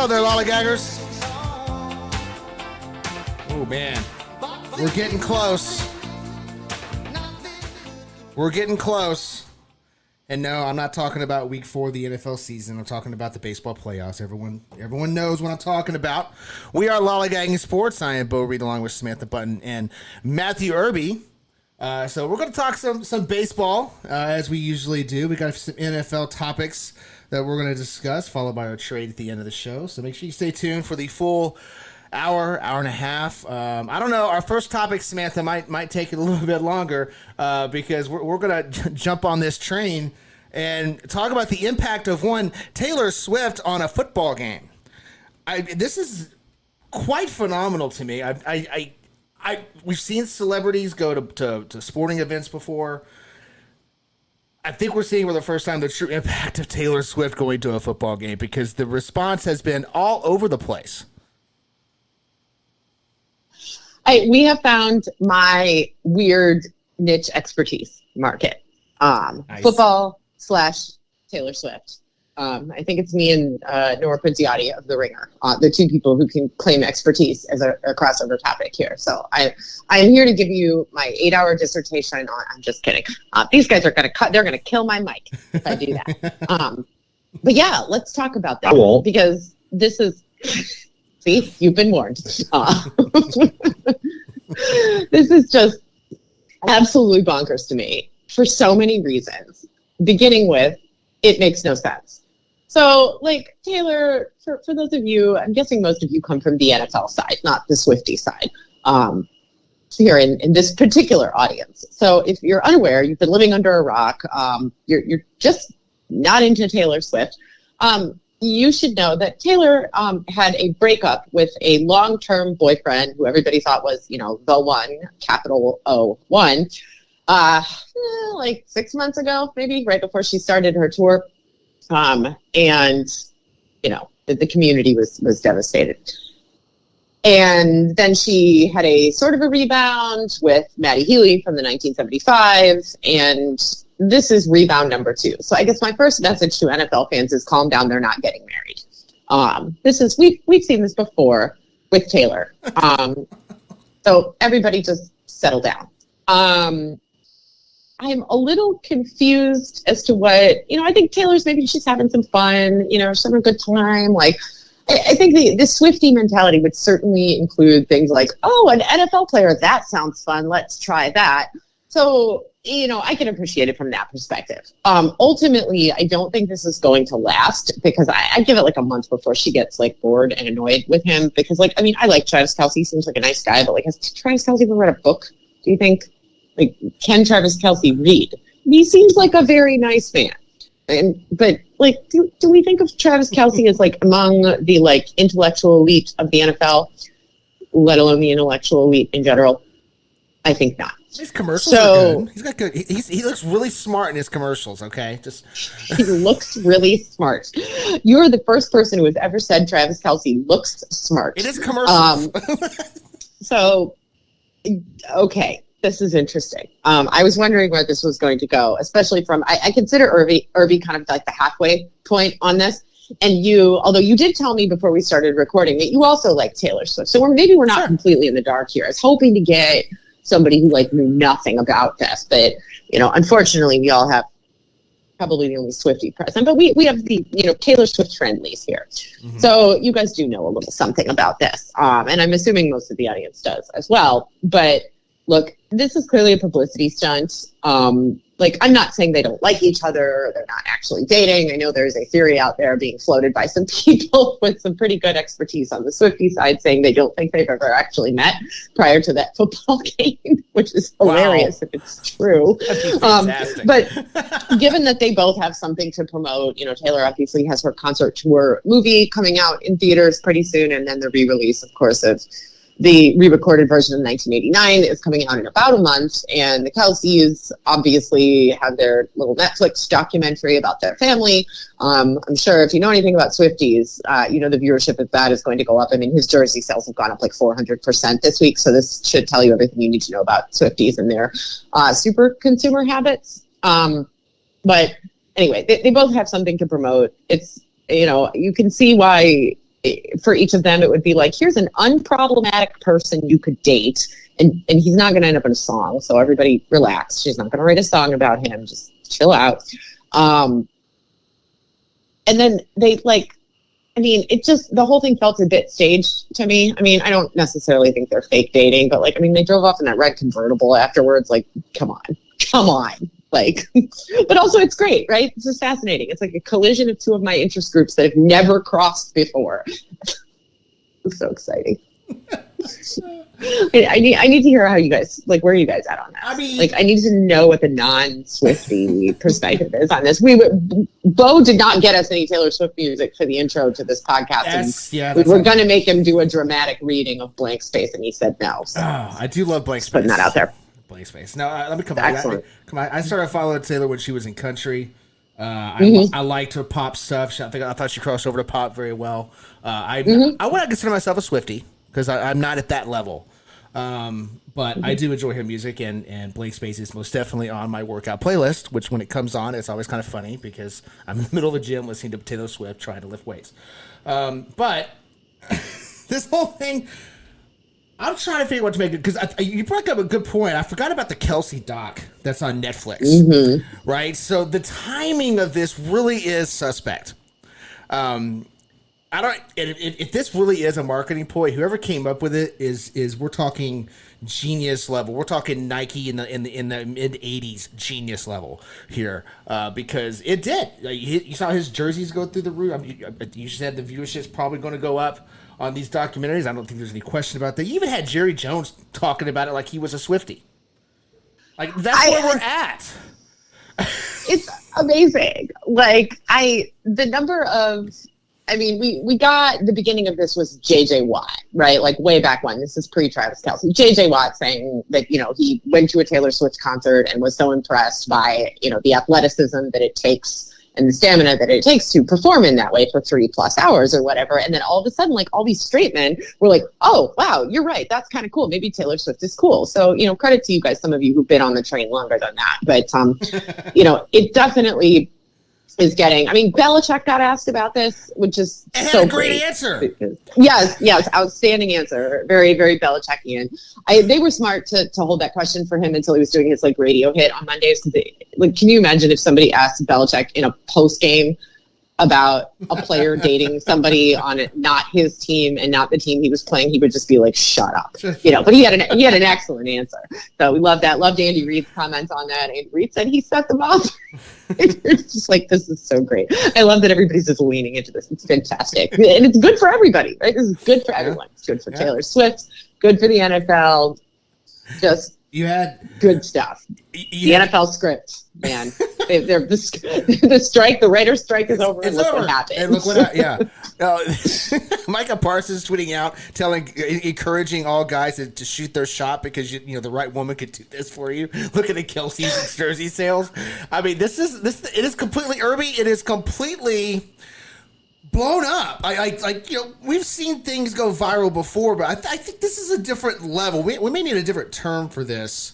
Hello there, lollygaggers. Oh, man. We're getting close. We're getting close. And no, I'm not talking about week 4 of the NFL season. I'm talking about the baseball playoffs. Everyone knows what I'm talking about. We are Lollygagging Sports. I am Bo Reed along with Samantha Button and Matthew Irby. So we're going to talk some baseball, as we usually do. We got some NFL topics that we're going to discuss, followed by our trade at the end of the show. So make sure you stay tuned for the full hour and a half. I don't know. Our first topic, Samantha, might take it a little bit longer because we're going to jump on this train and talk about the impact of one Taylor Swift on a football game. This is quite phenomenal to me. We've seen celebrities go to sporting events before. I think we're seeing for the first time the true impact of Taylor Swift going to a football game because the response has been all over the place. We have found my weird niche expertise market. Nice. Football/Taylor Swift. I think it's me and Nora Princiati of The Ringer, the two people who can claim expertise as a crossover topic here. So I am here to give you my 8-hour dissertation on. I'm just kidding. These guys are going to cut. They're going to kill my mic if I do that. But yeah, let's talk about that because this is. See, you've been warned. This is just absolutely bonkers to me for so many reasons. Beginning with, it makes no sense. So, like, Taylor, for those of you, I'm guessing most of you come from the NFL side, not the Swiftie side, here in this particular audience. So if you're unaware, you've been living under a rock, you're just not into Taylor Swift, you should know that Taylor had a breakup with a long-term boyfriend who everybody thought was, the one, capital O1, like 6 months ago, maybe right before she started her tour. And, the community was devastated. And then she had a sort of a rebound with Maddie Healy from the 1975. And this is rebound number 2. So I guess my first message to NFL fans is calm down. They're not getting married. We've seen this before with Taylor. So everybody just settle down. I'm a little confused as to what, I think Taylor's maybe she's having some fun, she's having a good time. Like, I think the Swiftie mentality would certainly include things like, oh, an NFL player, that sounds fun. Let's try that. So, I can appreciate it from that perspective. Ultimately, I don't think this is going to last because I give it like a month before she gets like bored and annoyed with him because I like Travis Kelce, seems like a nice guy, but has Travis Kelce ever read a book? Do you think? Like, can Travis Kelce read? He seems like a very nice man. But do we think of Travis Kelce as among the intellectual elite of the NFL, let alone the intellectual elite in general? I think not. His commercials are good. He's got good. He looks really smart in his commercials. Okay, he looks really smart. You're the first person who has ever said Travis Kelce looks smart. It is commercials. So, okay. This is interesting. I was wondering where this was going to go, especially from, I consider Irby kind of like the halfway point on this. And although you did tell me before we started recording that you also like Taylor Swift. So we're not completely in the dark here. I was hoping to get somebody who knew nothing about this. But, unfortunately, we all have probably the only Swiftie present. But we have the, Taylor Swift friendlies here. Mm-hmm. So you guys do know a little something about this. And I'm assuming most of the audience does as well. But look, this is clearly a publicity stunt. I'm not saying they don't like each other or they're not actually dating. I know there's a theory out there being floated by some people with some pretty good expertise on the Swiftie side saying they don't think they've ever actually met prior to that football game, which is hilarious if it's true. But given that they both have something to promote, Taylor obviously has her concert tour movie coming out in theaters pretty soon, and then the re-release, of course, of the re-recorded version of 1989 is coming out in about a month, and the Kelces obviously have their little Netflix documentary about their family. I'm sure if you know anything about Swifties, the viewership of that is going to go up. I mean, his jersey sales have gone up 400% this week, so this should tell you everything you need to know about Swifties and their super consumer habits. But anyway, they both have something to promote. It's, you can see why for each of them, it would be like, here's an unproblematic person you could date, and he's not going to end up in a song. So everybody relax. She's not going to write a song about him. Just chill out. And then they it just, the whole thing felt a bit staged to me. I mean, I don't necessarily think they're fake dating, but they drove off in that red convertible afterwards. Like, come on. Like, but also it's great, right? It's just fascinating. It's like a collision of two of my interest groups that have never crossed before. It's so exciting. I need to hear how you guys, where are you guys at on that? I mean, I need to know what the non-Swiftie perspective is on this. Bo did not get us any Taylor Swift music for the intro to this podcast. We were going to make him do a dramatic reading of Blank Space, and he said no. So. Oh, I do love Blank Space. Putting that out there. Blank Space. Now, let me come back. I started following Taylor when she was in country. I liked her pop stuff. I thought she crossed over to pop very well. I wouldn't consider myself a Swiftie because I'm not at that level. But I do enjoy her music, and Blank Space is most definitely on my workout playlist, which when it comes on, it's always kind of funny because I'm in the middle of the gym listening to Taylor Swift trying to lift weights. But this whole thing, I'm trying to figure out what to make it, because you brought up a good point. I forgot about the Kelce doc that's on Netflix, right? So the timing of this really is suspect. If this really is a marketing ploy, whoever came up with it is we're talking genius level. We're talking Nike in the mid '80s genius level here, because it did. You saw his jerseys go through the roof. You said the viewership's probably going to go up on these documentaries. I don't think there's any question about that. You even had Jerry Jones talking about it like he was a Swiftie. That's where we're at. It's amazing. The number of. I mean, we got the beginning of this was J.J. Watt, right? Way back when. This is pre-Travis Kelce. J.J. Watt saying that, he went to a Taylor Swift concert and was so impressed by, the athleticism that it takes and the stamina that it takes to perform in that way for 3+ hours or whatever. And then all of a sudden, all these straight men were like, oh, wow, you're right. That's kind of cool. Maybe Taylor Swift is cool. So, credit to you guys, some of you who've been on the train longer than that. But, it definitely is getting. I mean, Belichick got asked about this, which is so great answer. Yes, outstanding answer. Very, very Belichickian. They were smart to hold that question for him until he was doing his radio hit on Mondays. Can you imagine if somebody asked Belichick in a post game about a player dating somebody on not his team and not the team he was playing? He would just be like, "Shut up," But he had an excellent answer. So we love that. Loved Andy Reid's comments on that. Andy Reid said he set them up. It's just this is so great. I love that everybody's just leaning into this. It's fantastic, and it's good for everybody, right? This is good for everyone. It's good for Taylor Swift. Good for the NFL. Just. You had good stuff. The NFL script, man. They're the strike. The writer's strike is over. And look what happened. And look what Micah Parsons tweeting out, encouraging all guys to shoot their shot because the right woman could do this for you. Look at the Kelce's jersey sales. I mean, it is completely Irby. It is completely blown up. We've seen things go viral before, but I think this is a different level. We may need a different term for this,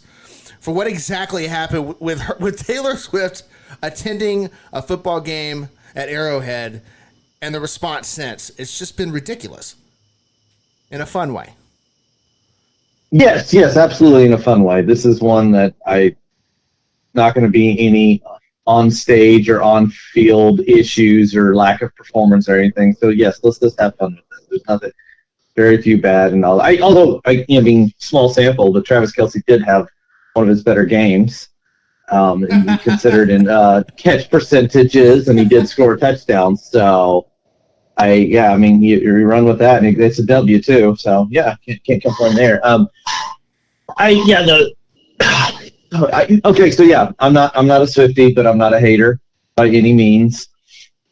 for what exactly happened with Taylor Swift attending a football game at Arrowhead, and the response since. It's just been ridiculous in a fun way. Yes, absolutely in a fun way. This is one that not going to be any on stage or on field issues or lack of performance or anything. So yes, let's just have fun with this. There's nothing, very few bad and all. Although small sample, but Travis Kelce did have one of his better games. Considered in catch percentages, and he did score touchdowns. So you run with that, and it's a W too. So yeah, can't complain there. Okay, so yeah, I'm not a Swiftie, but I'm not a hater by any means.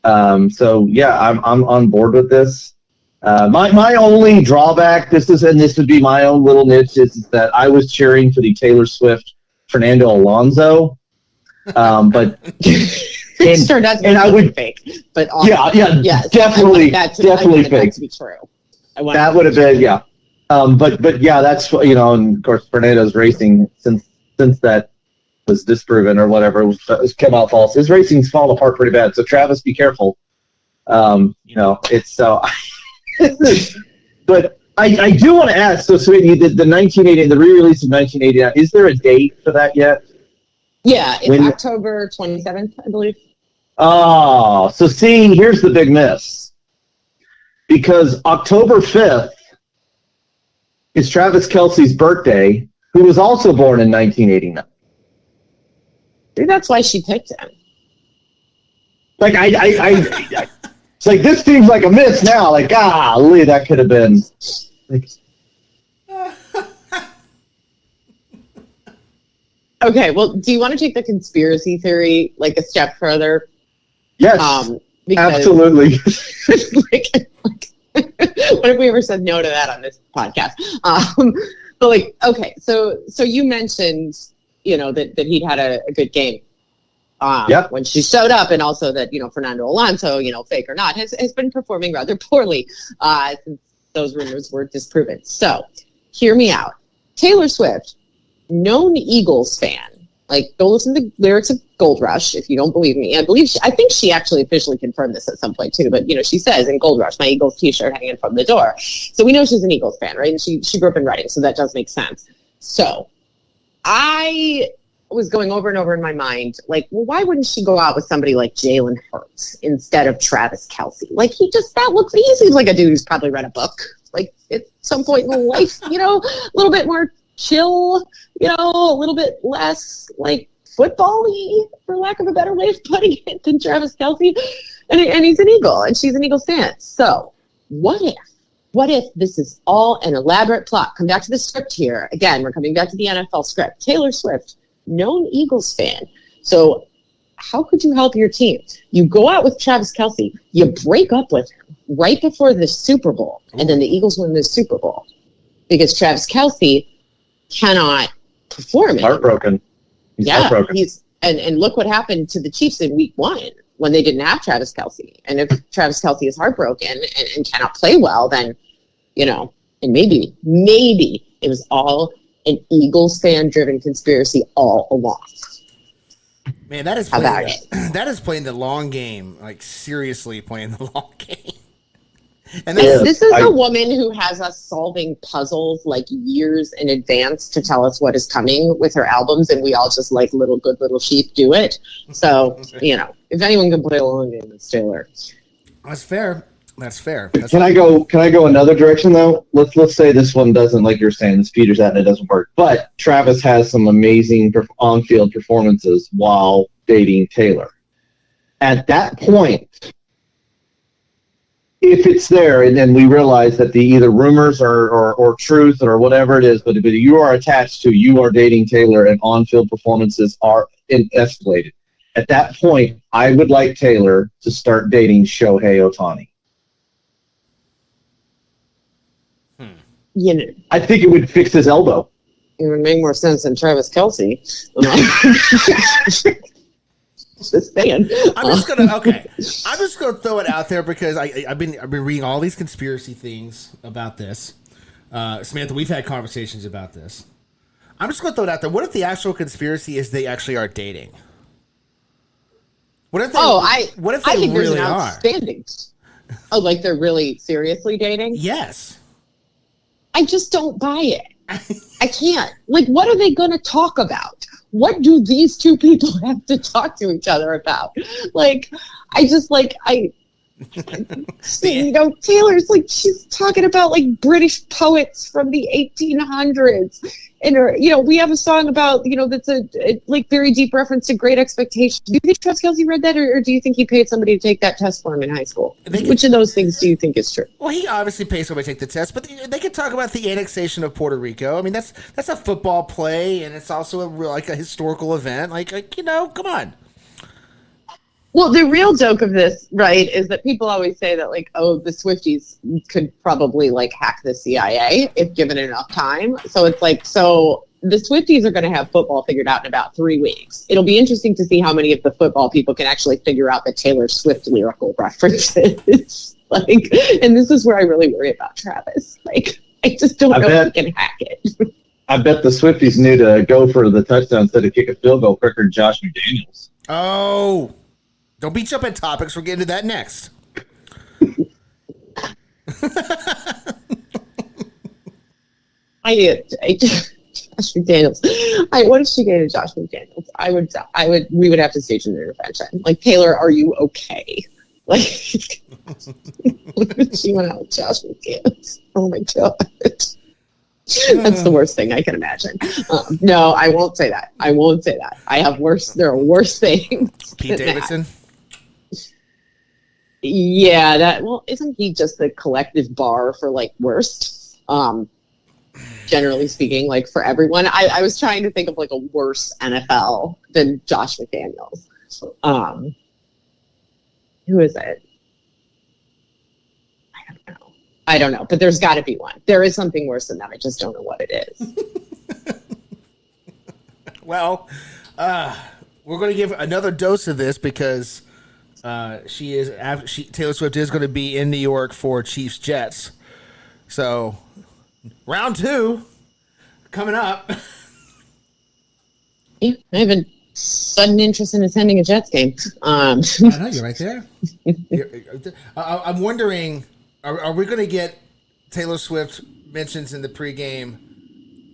So yeah, I'm on board with this. My only drawback, this would be my own little niche, is that I was cheering for the Taylor Swift Fernando Alonso, but it turned out to be I would fake. But yes, definitely fake. That to be true. That would have been but yeah, that's and of course Fernando's racing since that was disproven or whatever was come out false. His racing's fallen apart pretty bad. So Travis, be careful. It's so But I do want to ask, so Sweetie, the 1980, the re-release of 1989, is there a date for that yet? Yeah, it's October 27th, I believe. Oh, so see, here's the big miss. Because October 5th is Travis Kelce's birthday, who was also born in 1989. Maybe that's why she picked him. Like, it's like, this seems like a miss now. Like, golly, that could have been. Like, okay, well, do you want to take the conspiracy theory like a step further? yes, Because, absolutely. what if we ever said no to that on this podcast? But like, okay, so you mentioned, that he'd had a good game when she showed up, and also that, Fernando Alonso, fake or not, has been performing rather poorly since those rumors were disproven. So hear me out. Taylor Swift, known Eagles fan. Like, go listen to the lyrics of Gold Rush if you don't believe me. I think she actually officially confirmed this at some point too, but she says in Gold Rush, my Eagles t-shirt hanging from the door. So we know she's an Eagles fan, right? And she grew up in Reading, so that does make sense. So I was going over and over in my mind, like, well, why wouldn't she go out with somebody like Jalen Hurts instead of Travis Kelce? Like, that looks, he seems like a dude who's probably read a book, like, at some point in life, a little bit more chill, a little bit less like football-y, for lack of a better way of putting it, than Travis Kelce. And he's an Eagle, and she's an Eagles fan. So what if this is all an elaborate plot? Come back to the script here. Again, we're coming back to the NFL script. Taylor Swift, known Eagles fan. So how could you help your team? You go out with Travis Kelce, you break up with him right before the Super Bowl, and then the Eagles win the Super Bowl because Travis Kelce cannot perform. Heartbroken. He's heartbroken. And look what happened to the Chiefs in week 1 when they didn't have Travis Kelce. And if Travis Kelce is heartbroken and cannot play well, then, and maybe it was all an Eagles fan driven conspiracy all along. Man, that is playing the long game, like seriously playing the long game. And this is a woman who has us solving puzzles like years in advance to tell us what is coming with her albums, and we all just like little sheep do it. So, if anyone can play a long game, it's Taylor. That's fair. Can I go another direction though? Let's say this one doesn't, like you're saying, this peters out and it doesn't work. But Travis has some amazing on-field performances while dating Taylor. At that point, if it's there, and then we realize that the either rumors or truth or whatever it is, but you are attached to, you are dating Taylor and on-field performances are escalated. At that point, I would like Taylor to start dating Shohei Ohtani. I think it would fix his elbow. It would make more sense than Travis Kelce. Just saying. I'm just gonna throw it out there because I've been reading all these conspiracy things about this. Samantha, we've had conversations about this. I'm just gonna throw it out there. What if the actual conspiracy is they actually are dating? What if they? What if they think really there's an outstanding. Oh, like they're really seriously dating? Yes. I just don't buy it. I can't. Like, what are they going to talk about? What do these two people have to talk to each other about? Like, Taylor's like, she's talking about like British poets from the 1800s. And, we have a song about, that's a like very deep reference to Great Expectations. Do you think Travis Kelce read that, or do you think he paid somebody to take that test for him in high school? Which of those things do you think is true? Well, he obviously pays somebody to take the test, but they could talk about the annexation of Puerto Rico. I mean, that's a football play, and it's also a historical event. Like come on. Well, the real joke of this, right, is that people always say that, like, oh, the Swifties could probably, like, hack the CIA if given enough time. So it's like, the Swifties are going to have football figured out in about 3 weeks. It'll be interesting to see how many of the football people can actually figure out the Taylor Swift lyrical references. And this is where I really worry about Travis. Like, I just don't know if he can hack it. I bet the Swifties knew to go for the touchdown instead of kick a field goal quicker than Josh McDaniels. Oh, don't be jumping topics. We're getting to that next. Josh McDaniels. What if she dated Josh McDaniels? We would have to stage an intervention. Like, Taylor, are you okay? Like, she went out with Josh McDaniels. Oh my God. That's the worst thing I can imagine. No, I won't say that. There are worse things. Pete Davidson? Yeah, isn't he just the collective bar for like worst? Generally speaking, like for everyone. I was trying to think of like a worse NFL than Josh McDaniels. Who is it? I don't know, but there's got to be one. There is something worse than that. I just don't know what it is. Well, we're going to give another dose of this because Taylor Swift is going to be in New York for Chiefs Jets. So, round 2 coming up. Yeah, I have a sudden interest in attending a Jets game. I know, you're right there. I'm wondering, are we going to get Taylor Swift mentions in the pregame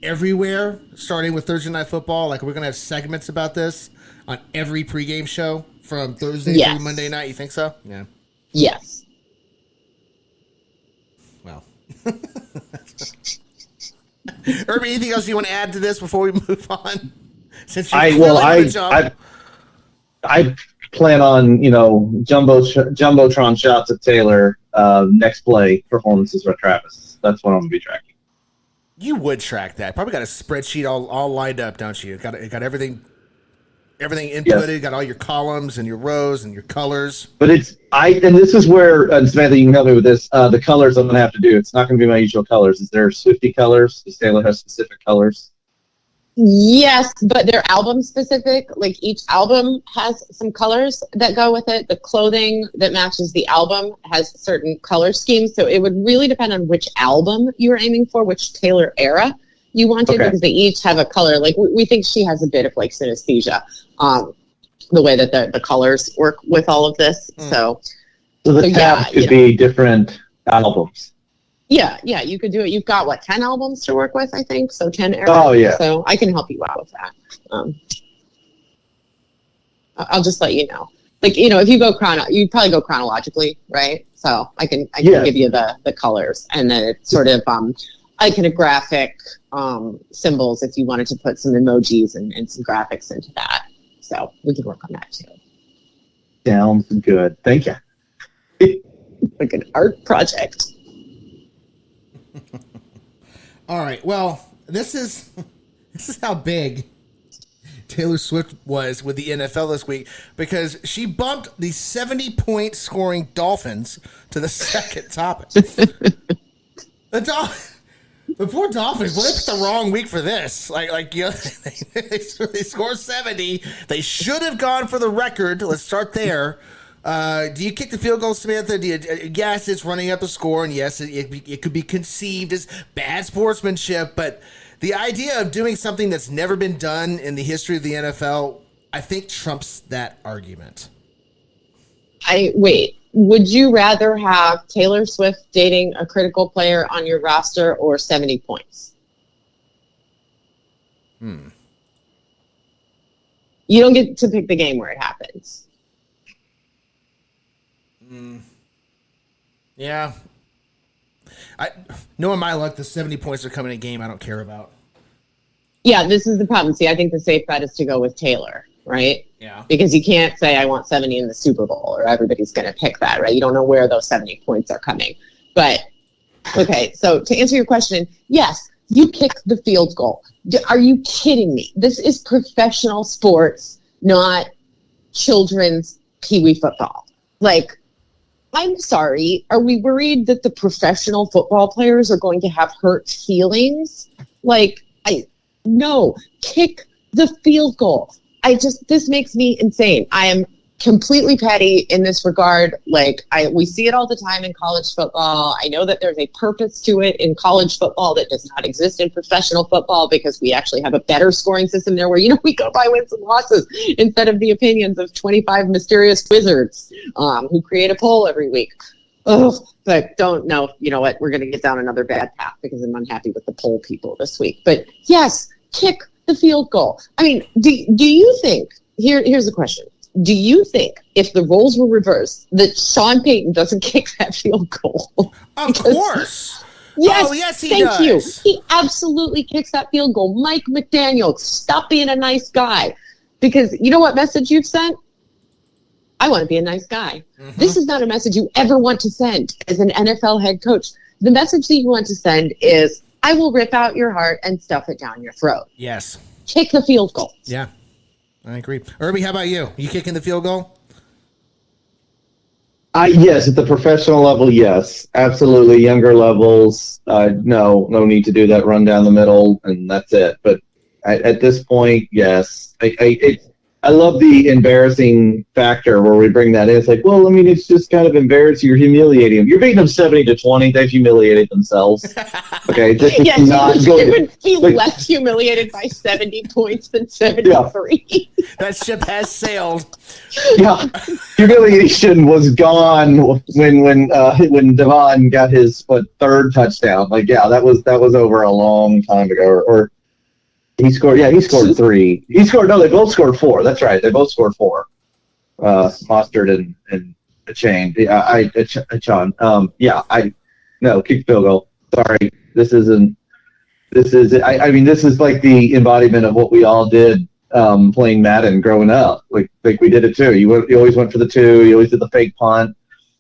everywhere, starting with Thursday Night Football? Like, are we going to have segments about this on every pregame show from Thursday through Monday night? You think so? Yeah. Yes. Well. Irby, anything else you want to add to this before we move on? Since I plan on, jumbotron shots of Taylor next play performances for Travis. That's what I'm gonna be tracking. You would track that. Probably got a spreadsheet all lined up, don't you? Got everything inputted. Yes. Got all your columns and your rows and your colors. But and this is where Samantha, you can help me with this. The colors I'm gonna have to do. It's not gonna be my usual colors. Is there Swiftie colors? Does Taylor have specific colors? Yes, but they're album specific. Like, each album has some colors that go with it. The clothing that matches the album has certain color schemes. So it would really depend on which album you were aiming for, which Taylor era you wanted, because they each have a color. Like, we think she has a bit of like synesthesia, the way that the colors work with all of this. So the tab could be different albums. Yeah, you could do it. You've got 10 albums to work with, I think. So 10 eras. Oh yeah. So I can help you out with that. I'll just let you know. Like, if you go you'd probably go chronologically, right? So I can give you the colors, and then it's sort of iconographic symbols if you wanted to put some emojis and some graphics into that. So we can work on that too. Sounds good. Thank you. Like an art project. All right. Well, this is how big Taylor Swift was with the NFL this week, because she bumped the 70-point scoring Dolphins to the second topic. The poor Dolphins, well, they picked the wrong week for this. They scored 70. They should have gone for the record. Let's start there. Do you kick the field goal, Samantha? Yes, it's running up the score, and yes, it could be conceived as bad sportsmanship, but the idea of doing something that's never been done in the history of the NFL, I think, trumps that argument. Would you rather have Taylor Swift dating a critical player on your roster or 70 points? You don't get to pick the game where it happens. Yeah. Knowing my luck, the 70 points are coming in a game I don't care about. Yeah, this is the problem. See, I think the safe bet is to go with Taylor, right? Yeah. Because you can't say I want 70 in the Super Bowl, or everybody's going to pick that, right? You don't know where those 70 points are coming. But, okay, so to answer your question, yes, you kick the field goal. Are you kidding me? This is professional sports, not children's peewee football. Like, I'm sorry. Are we worried that the professional football players are going to have hurt feelings? No, kick the field goal. This makes me insane. I am completely petty in this regard. We see it all the time in college football. I know that there's a purpose to it in college football that does not exist in professional football, because we actually have a better scoring system there where, we go by wins and losses instead of the opinions of 25 mysterious wizards who create a poll every week. Oh, but don't know. You know what? We're going to get down another bad path because I'm unhappy with the poll people this week. But yes, kick the field goal. I mean, do you think, here's the question. Do you think if the roles were reversed that Sean Payton doesn't kick that field goal? Of course. Yes, oh, yes, he thank does. you. He absolutely kicks that field goal. Mike McDaniel, stop being a nice guy. Because you know what message you've sent? I want to be a nice guy. Mm-hmm. This is not a message you ever want to send as an NFL head coach. The message that you want to send is, I will rip out your heart and stuff it down your throat. Yes. Kick the field goal. Yeah, I agree. Irby, how about you? You kicking the field goal? Yes, at the professional level, yes, absolutely. Younger levels, no need to do that run down the middle, and that's it. But at this point, yes. I love the embarrassing factor where we bring that in. It's like, well, I mean, it's just kind of embarrassing. You're humiliating them. You're beating them 70-20. They've humiliated themselves. Okay, this is not good. You would be less humiliated by 70 points than 73. Yeah. That ship has sailed. Yeah, humiliation was gone when Devon got his third touchdown. Like, yeah, that was over a long time ago. Or he scored 3. They both scored 4. That's right. They both scored 4. Mostert and Chain. Sean. Kick field goal. Sorry. This is like the embodiment of what we all did playing Madden growing up. Like we did it too. You always went for the 2, you always did the fake punt,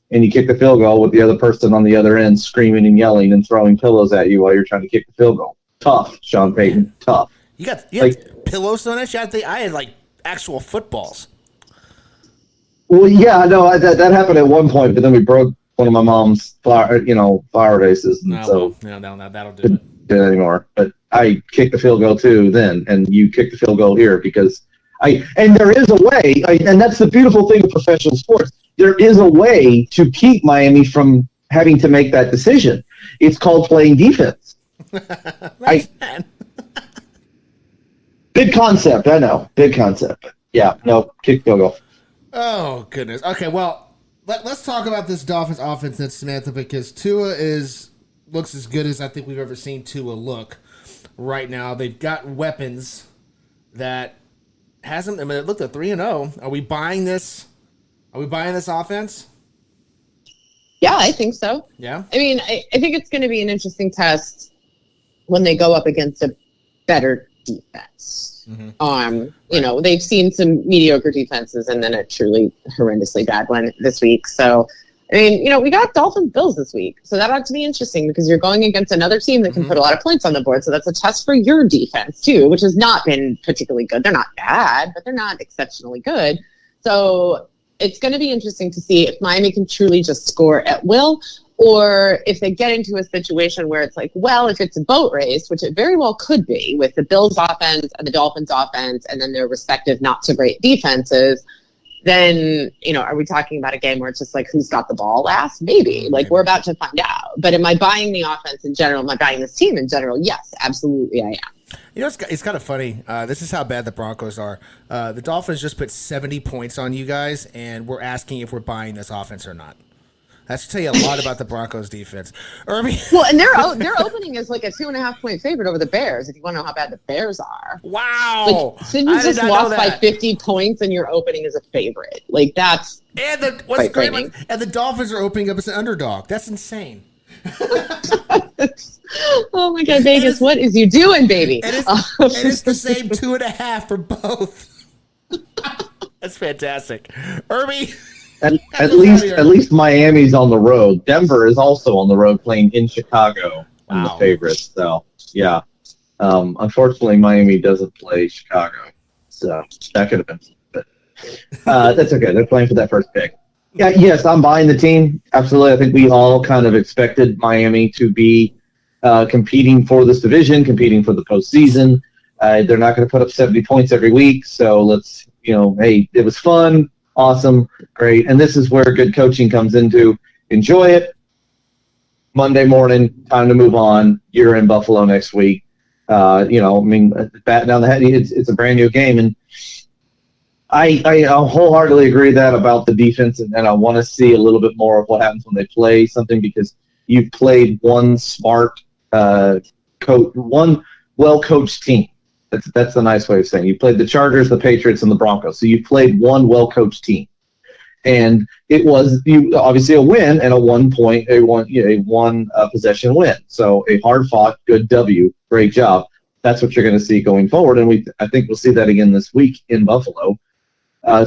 and you kick the field goal with the other person on the other end screaming and yelling and throwing pillows at you while you're trying to kick the field goal. Tough, Sean Payton. Tough. You had pillows on it? I had like actual footballs. Well, yeah, no, that happened at one point, but then we broke one of my mom's flower vases, and that'll do it anymore. But I kicked the field goal too then, and you kicked the field goal here because and there is a way, and that's the beautiful thing of professional sports. There is a way to keep Miami from having to make that decision. It's called playing defense. Big concept, I know. Big concept. Yeah, no, kick field goal. Oh, goodness. Okay, well, let's talk about this Dolphins offense then, Samantha, because Tua looks as good as I think we've ever seen Tua look right now. They've got weapons that hasn't. I mean, it looked at 3-0. Are we buying this? Are we buying this offense? Yeah, I think so. Yeah. I mean, I think it's going to be an interesting test when they go up against a better defense. Mm-hmm. They've seen some mediocre defenses and then a truly horrendously bad one this week. So, I mean, we got Dolphins Bills this week. So that ought to be interesting because you're going against another team that can put a lot of points on the board. So that's a test for your defense too, which has not been particularly good. They're not bad, but they're not exceptionally good. So it's going to be interesting to see if Miami can truly just score at will, or if they get into a situation where it's like, well, if it's a boat race, which it very well could be with the Bills offense and the Dolphins offense and then their respective not so great defenses, then, are we talking about a game where it's just like, who's got the ball last? Maybe. Like, we're about to find out. But am I buying the offense in general? Am I buying this team in general? Yes, absolutely I am. It's kind of funny. This is how bad the Broncos are. The Dolphins just put 70 points on you guys, and we're asking if we're buying this offense or not. That should tell you a lot about the Broncos defense. Irby. Well, and their opening is like a 2.5-point favorite over the Bears. If you want to know how bad the Bears are. Wow. Like, so you just lost by 50 points, and your opening is a favorite. Like that's. And what's great? And the Dolphins are opening up as an underdog. That's insane. Oh my God, Vegas! What is you doing, baby? And it's the same 2.5 for both. That's fantastic, Irby. At least Miami's on the road. Denver is also on the road playing in Chicago. I'm the favorites. So yeah, unfortunately Miami doesn't play Chicago, so that could have been. But that's okay. They're playing for that first pick. Yeah, yes, I'm buying the team. Absolutely. I think we all kind of expected Miami to be competing for this division, competing for the postseason. They're not going to put up 70 points every week, so let's, hey, it was fun. Awesome, great. And this is where good coaching comes into. Enjoy it. Monday morning, time to move on. You're in Buffalo next week. Batting down the head, it's a brand new game. And I wholeheartedly agree with that about the defense, and I want to see a little bit more of what happens when they play something because you've played one smart one well-coached team. That's a nice way of saying it. You played the Chargers, the Patriots, and the Broncos. So you played one well-coached team, and it was obviously a win and a one possession win. So a hard-fought, good W. Great job. That's what you're going to see going forward, and I think we'll see that again this week in Buffalo.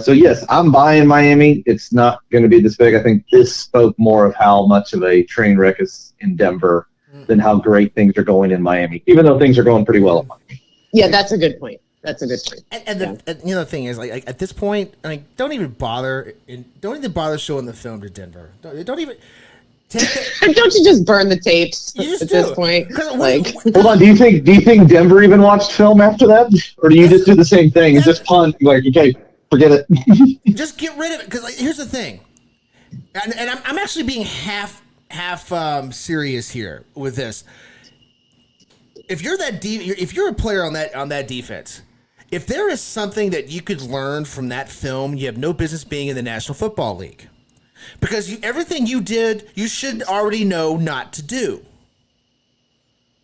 So yes, I'm buying Miami. It's not going to be this big. I think this spoke more of how much of a train wreck is in Denver than how great things are going in Miami, even though things are going pretty well in Miami. Yeah, that's a good point. And the thing is, like at this point, like don't even bother showing the film to Denver. Don't even. Don't you just burn the tapes at this point? Like, hold on. Do you think Denver even watched film after that, or do you just do the same thing and just punt? Like, okay, forget it. Just get rid of it. Because here's the thing, and I'm actually being half serious here with this. If you're if you're a player on that defense, if there is something that you could learn from that film, you have no business being in the National Football League. Because everything you did, you should already know not to do.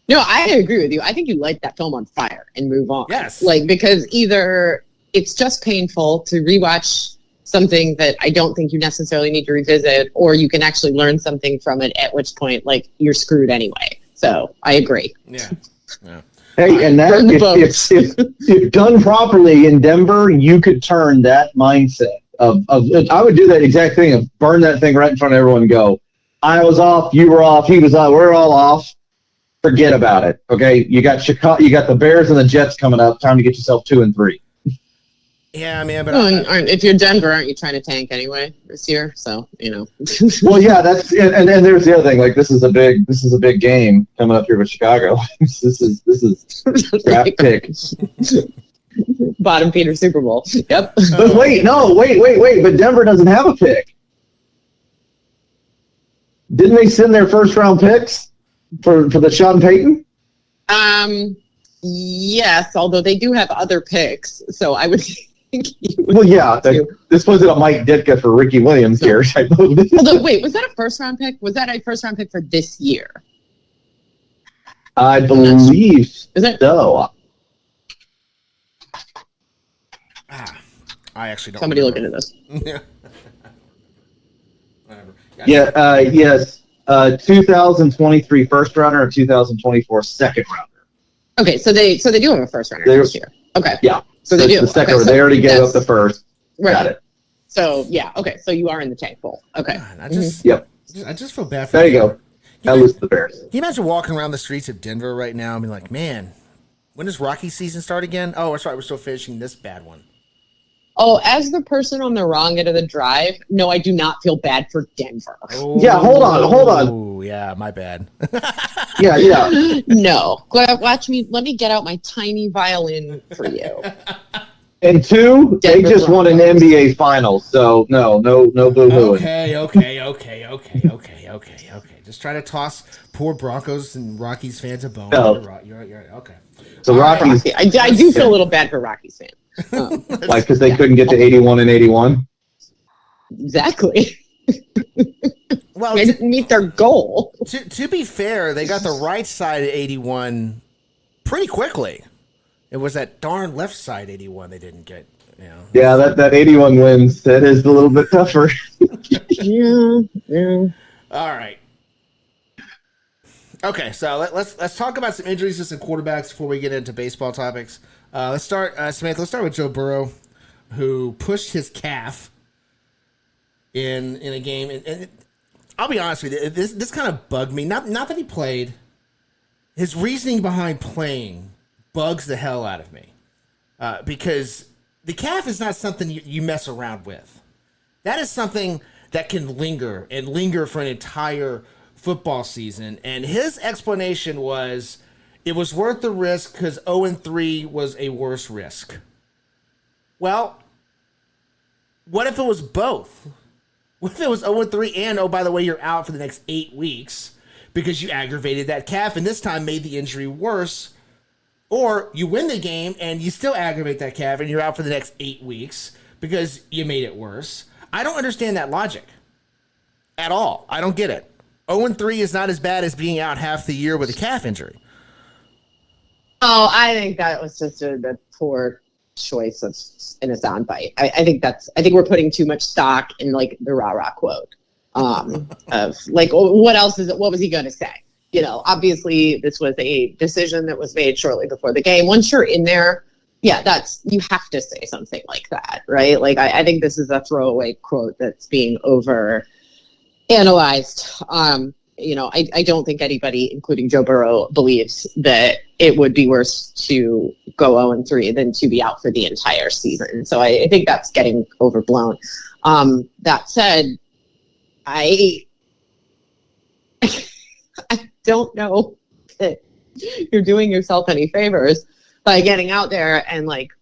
No, I agree with you. I think you light that film on fire and move on. Yes. Like, because either it's just painful to rewatch something that I don't think you necessarily need to revisit, or you can actually learn something from it, at which point, like, you're screwed anyway. So I agree. Yeah. Hey, and that if done properly in Denver, you could turn that mindset of I would do that exact thing of burn that thing right in front of everyone and go, I was off, you were off, he was off, we're all off. Forget about it. Okay, you got Chicago, you got the Bears and the Jets coming up. Time to get yourself 2-3. Yeah, man, but if you're Denver, aren't you trying to tank anyway this year? So Well, yeah, that's and there's the other thing. Like this is a big game coming up here with Chicago. this is draft pick. Bottom feeder Super Bowl. Yep. But wait. But Denver doesn't have a pick. Didn't they send their first round picks for the Sean Payton? Yes, although they do have other picks, so I would think this wasn't a Mike Ditka for Ricky Williams here. Although, wait, was that a first round pick? Was that a first round pick for this year? I believe so. I actually don't. Somebody look into this. Whatever. Yes. 2023 first rounder and 2024 second rounder. Okay, so they do have a first rounder this year. Okay. Yeah. So they do. The second round. They already gave up the first. Right. Got it. So yeah. Okay. So you are in the tank bowl. Okay. God, I just feel bad for There you Denver. go. That was the Bears. Can you imagine walking around the streets of Denver right now and be like, man, when does Rocky season start again? Oh, that's right. We're still finishing this bad one. Oh, as the person on the wrong end of the drive, no, I do not feel bad for Denver. Oh, yeah, hold on. Oh, yeah, my bad. yeah. No. Watch me. Let me get out my tiny violin for you. And two, Denver they just won an NBA Finals, so no boo-hooing. Okay. Just try to toss poor Broncos and Rockies fans a bone. No. You're okay. So Rockies, I do feel a little bad for Rockies fans. Like because they couldn't get to 81 and 81? Exactly. Well, they didn't meet their goal. To be fair, they got the right side of 81 pretty quickly. It was that darn left side 81 they didn't get. Yeah, that 81 wins. That is a little bit tougher. Yeah. All right. Okay, so let's talk about some injuries to some quarterbacks before we get into baseball topics. Let's start, Samantha. Let's start with Joe Burrow, who pushed his calf in a game, and I'll be honest with you, this kind of bugged me. Not that he played. His reasoning behind playing bugs the hell out of me, because the calf is not something you mess around with. That is something that can linger for an entire football season. And his explanation was it was worth the risk because 0-3 was a worse risk. Well, what if it was both? What if it was 0-3 and, oh, by the way, you're out for the next 8 weeks because you aggravated that calf and this time made the injury worse? Or you win the game and you still aggravate that calf and you're out for the next 8 weeks, because you made it worse. I don't understand that logic at all. I don't get it. 0-3 is not as bad as being out half the year with a calf injury. Oh, I think that was just a poor choice in a soundbite. I think we're putting too much stock in like the rah-rah quote of like, what else is it? What was he going to say? You know, obviously this was a decision that was made shortly before the game. Once you're in there, yeah, you have to say something like that, right? Like, I think this is a throwaway quote that's being over analyzed. You know, I don't think anybody, including Joe Burrow, believes that it would be worse to go 0-3 than to be out for the entire season. So I think that's getting overblown. That said, I don't know that you're doing yourself any favors by getting out there and like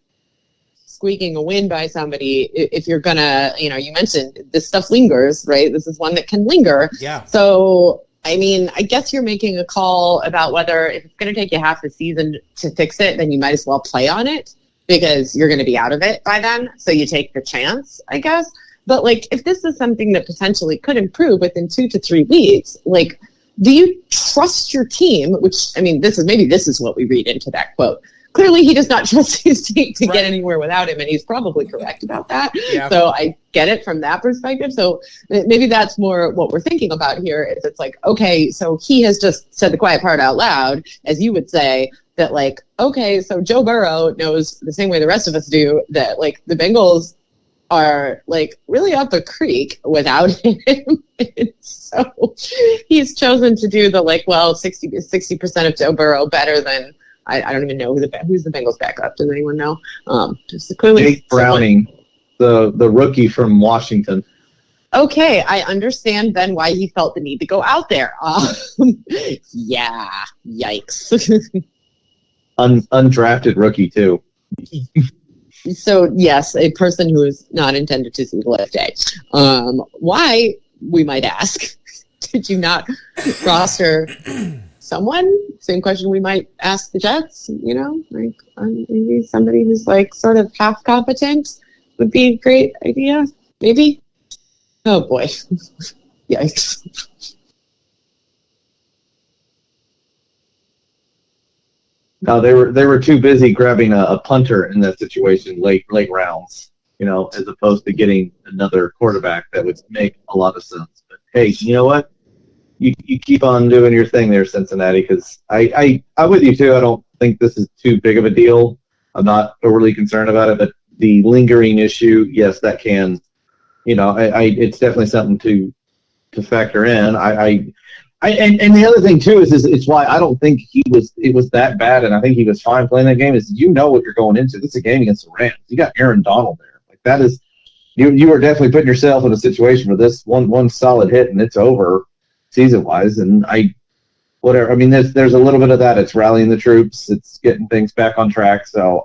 squeaking a win by somebody. If you're gonna, you know, you mentioned this stuff lingers, right? This is one that can linger. Yeah. So, I mean, I guess you're making a call about whether if it's going to take you half the season to fix it, then you might as well play on it because you're going to be out of it by then. So you take the chance, I guess. But like, if this is something that potentially could improve within 2 to 3 weeks, like, do you trust your team? Which, I mean, this is what we read into that quote. Clearly, he does not trust his team to get anywhere without him, and he's probably correct about that. Yeah. So I get it from that perspective. So maybe that's more what we're thinking about here. Is it's like, okay, so he has just said the quiet part out loud, as you would say, that like, okay, so Joe Burrow knows the same way the rest of us do that like the Bengals are like really up a creek without him. So he's chosen to do the like, well, 60% of Joe Burrow better than. I don't even know who's the Bengals backup. Does anyone know? Just clearly, Jake Browning, the rookie from Washington. Okay, I understand then why he felt the need to go out there. Yeah, yikes. Undrafted rookie too. So yes, a person who is not intended to see the light of day. Why, we might ask, did you not roster someone? Same question we might ask the Jets, you know, like maybe somebody who's like sort of half competent would be a great idea. Maybe. Oh boy. Yikes. No, they were too busy grabbing a punter in that situation late rounds, you know, as opposed to getting another quarterback that would make a lot of sense. But hey, you know what? You keep on doing your thing there, Cincinnati, because I'm with you too. I don't think this is too big of a deal. I'm not overly concerned about it, but the lingering issue, yes, that can, you know, it's definitely something to factor in. And the other thing too is it's why I don't think it was that bad, and I think he was fine playing that game. Is you know what you're going into. This is a game against the Rams. You got Aaron Donald there. Like that is, you are definitely putting yourself in a situation where this one solid hit and it's over. Season-wise, and whatever. I mean, there's a little bit of that. It's rallying the troops. It's getting things back on track. So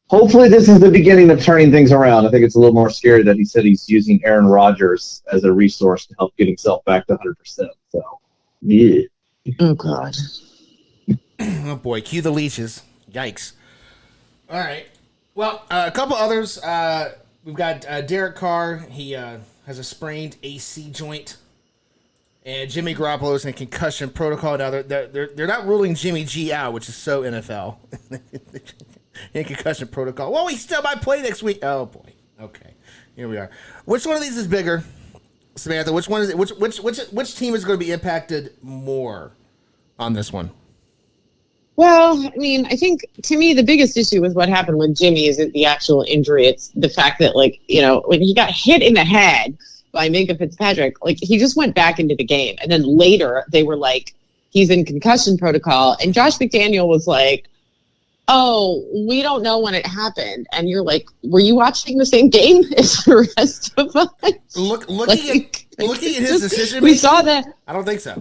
hopefully this is the beginning of turning things around. I think it's a little more scary that he said he's using Aaron Rodgers as a resource to help get himself back to 100%. So, yeah. Oh, God. Oh, boy. Cue the leashes. Yikes. All right. Well, a couple others. We've got Derek Carr. He has a sprained AC joint. And Jimmy Garoppolo's in concussion protocol. Now they're not ruling Jimmy G out, which is so NFL. In concussion protocol. Well, he still might play next week. Oh boy. Okay, here we are. Which one of these is bigger, Samantha? Which one is it? Which team is going to be impacted more on this one? Well, I mean, I think to me the biggest issue with what happened with Jimmy isn't the actual injury. It's the fact that, like, you know, when he got hit in the head by Minka Fitzpatrick, like, he just went back into the game. And then later they were like, he's in concussion protocol. And Josh McDaniel was like, oh, we don't know when it happened. And you're like, were you watching the same game as the rest of us? Looking at his decision, we saw that. I don't think so.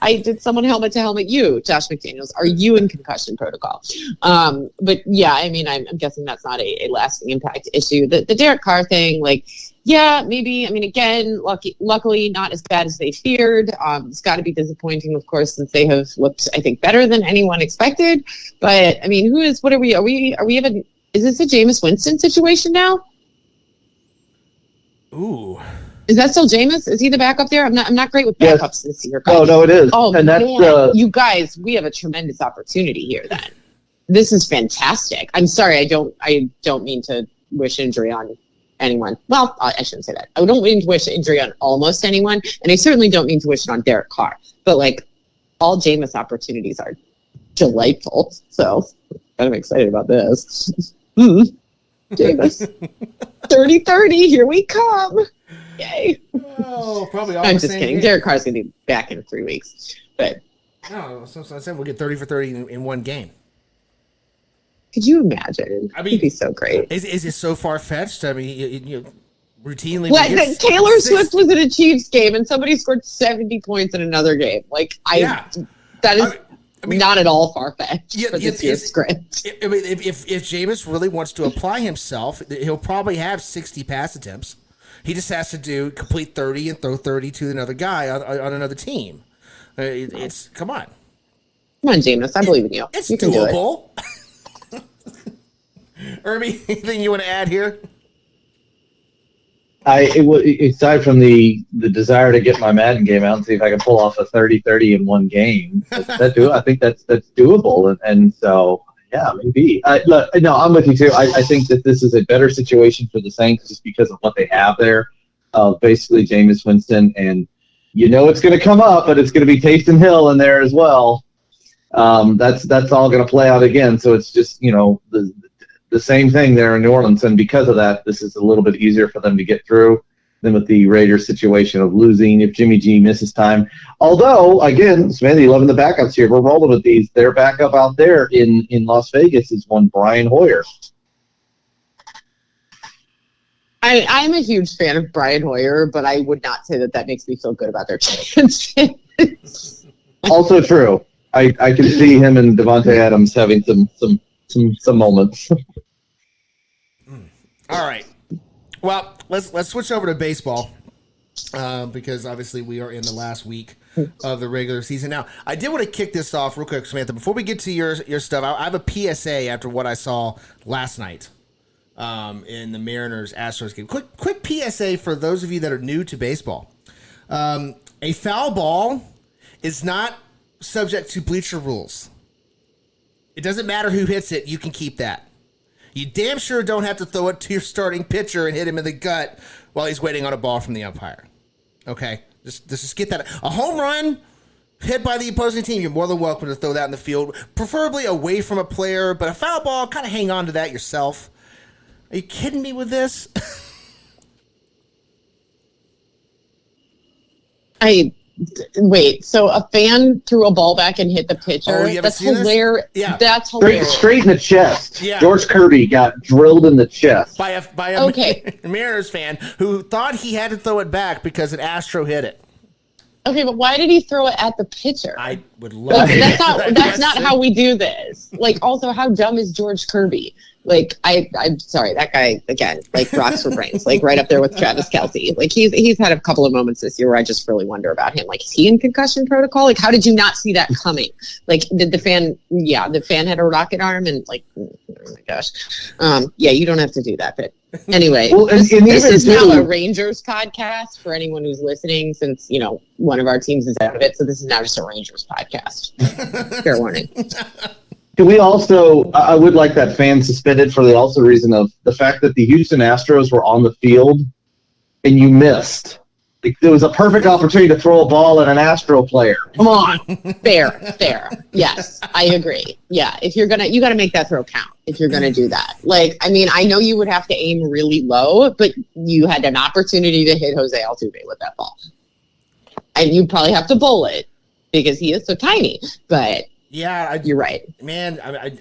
Did someone helmet to helmet you, Josh McDaniels? Are you in concussion protocol? But yeah, I mean, I'm guessing that's not a lasting impact issue. The Derek Carr thing, like, yeah, maybe. I mean, again, luckily not as bad as they feared. It's got to be disappointing, of course, since they have looked, I think, better than anyone expected. But I mean, what are we? Are we even Is this a Jameis Winston situation now? Ooh. Is that still Jameis? Is he the backup there? I'm not great with backups this year. No, it is. Oh, and that's man. You guys, we have a tremendous opportunity here then. This is fantastic. I'm sorry, I don't mean to wish injury on anyone. Well, I shouldn't say that. I don't mean to wish injury on almost anyone, and I certainly don't mean to wish it on Derek Carr. But like, all Jameis opportunities are delightful. So I'm excited about this. Jameis. 30-30, here we come. Yay. Oh, probably all I'm the just same kidding. game. Derek Carr's going to be back in 3 weeks. But No, so I said we'll get 30 for 30 in one game. could you imagine? I mean, it'd be so great. Is it so far-fetched? I mean, you routinely... What, Taylor Swift was in a Chiefs game and somebody scored 70 points in another game. Like, that is... I mean, not at all far-fetched for this year's script. I mean, if Jameis really wants to apply himself, he'll probably have 60 pass attempts. He just has to complete 30 and throw 30 to another guy on another team. Come on. Come on, Jameis. I believe in you. It's you can doable. Do it. Irby, anything you want to add here? Aside from the desire to get my Madden game out and see if I can pull off a 30-30 in one game, I think that's doable, and so yeah, maybe. No, I'm with you too. I think that this is a better situation for the Saints just because of what they have there. Basically, Jameis Winston, and it's going to come up, but it's going to be Taysom Hill in there as well. That's all going to play out again. So it's just the same thing there in New Orleans, and because of that, this is a little bit easier for them to get through than with the Raiders situation of losing if Jimmy G misses time. Although, again, Smithy, loving the backups here. We're rolling with these. Their backup out there in Las Vegas is one Brian Hoyer. I'm a huge fan of Brian Hoyer, but I would not say that makes me feel good about their chances. Also true. I can see him and Devontae Adams having some moments. All right. Well, let's switch over to baseball because obviously we are in the last week of the regular season. Now, I did want to kick this off real quick, Samantha. Before we get to your stuff, I have a PSA after what I saw last night in the Mariners-Astros game. Quick PSA for those of you that are new to baseball. A foul ball is not subject to bleacher rules. It doesn't matter who hits it. You can keep that. You damn sure don't have to throw it to your starting pitcher and hit him in the gut while he's waiting on a ball from the umpire. Okay? Just get that. A home run hit by the opposing team, you're more than welcome to throw that in the field, preferably away from a player, but a foul ball, kind of hang on to that yourself. Are you kidding me with this? Wait, so a fan threw a ball back and hit the pitcher? Oh, That's hilarious. Yeah. That's hilarious. Straight in the chest. Yeah. George Kirby got drilled in the chest. By a Mariners fan who thought he had to throw it back because an Astro hit it. Okay, but why did he throw it at the pitcher? I would love That's not how we do this. Like, also, how dumb is George Kirby? Like, I'm sorry, that guy, again, like, rocks for brains. Like, right up there with Travis Kelce. Like, he's had a couple of moments this year where I just really wonder about him. Like, is he in concussion protocol? Like, how did you not see that coming? Like, did the fan had a rocket arm and, like, oh my gosh. Yeah, you don't have to do that, but anyway, well, this is now a Rangers podcast for anyone who's listening, since one of our teams is out of it. So this is now just a Rangers podcast. Fair warning. Can we also? I would like that fan suspended for the also reason of the fact that the Houston Astros were on the field and you missed. Like, there was a perfect opportunity to throw a ball at an Astro player. Come on, fair. Yes, I agree. Yeah, if you got to make that throw count. If you're gonna do that, like, I mean, I know you would have to aim really low, but you had an opportunity to hit Jose Altuve with that ball, and you probably have to bowl it because he is so tiny. But yeah, you're right, man. I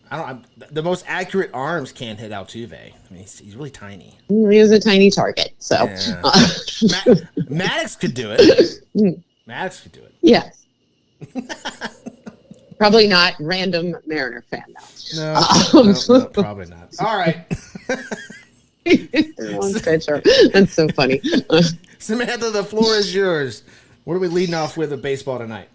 don't. The most accurate arms can't hit Altuve. I mean, he's really tiny. He was a tiny target, so yeah. Maddox could do it. Maddox could do it. Yes. Probably not random Mariner fan though. No, probably not. All right. One pitcher. That's so funny. Samantha, the floor is yours. What are we leading off with baseball tonight?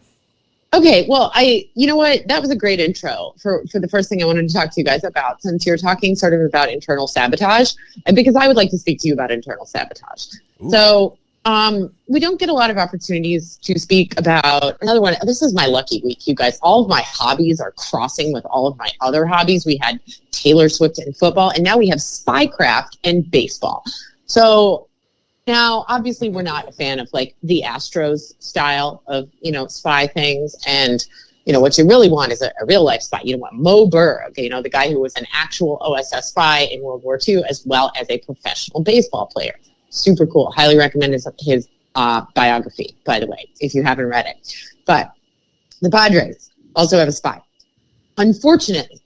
Okay, well, you know what? That was a great intro for the first thing I wanted to talk to you guys about, since you're talking sort of about internal sabotage, and because I would like to speak to you about internal sabotage. Ooh. So, we don't get a lot of opportunities to speak about another one. This is my lucky week, you guys. All of my hobbies are crossing with all of my other hobbies. We had Taylor Swift and football, and now we have spycraft and baseball. So now, obviously, we're not a fan of like the Astros style of, spy things. And, what you really want is a real life spy. You don't want Mo Burr, the guy who was an actual OSS spy in World War II, as well as a professional baseball player. Super cool. Highly recommend his biography, by the way, if you haven't read it. But the Padres also have a spy. Unfortunately,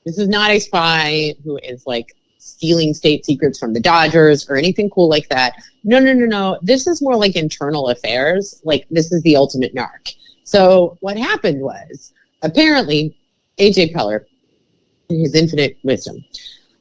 this is not a spy who is like stealing state secrets from the Dodgers or anything cool like that. No. This is more like internal affairs. Like, this is the ultimate narc. So what happened was, apparently, AJ Preller, in his infinite wisdom,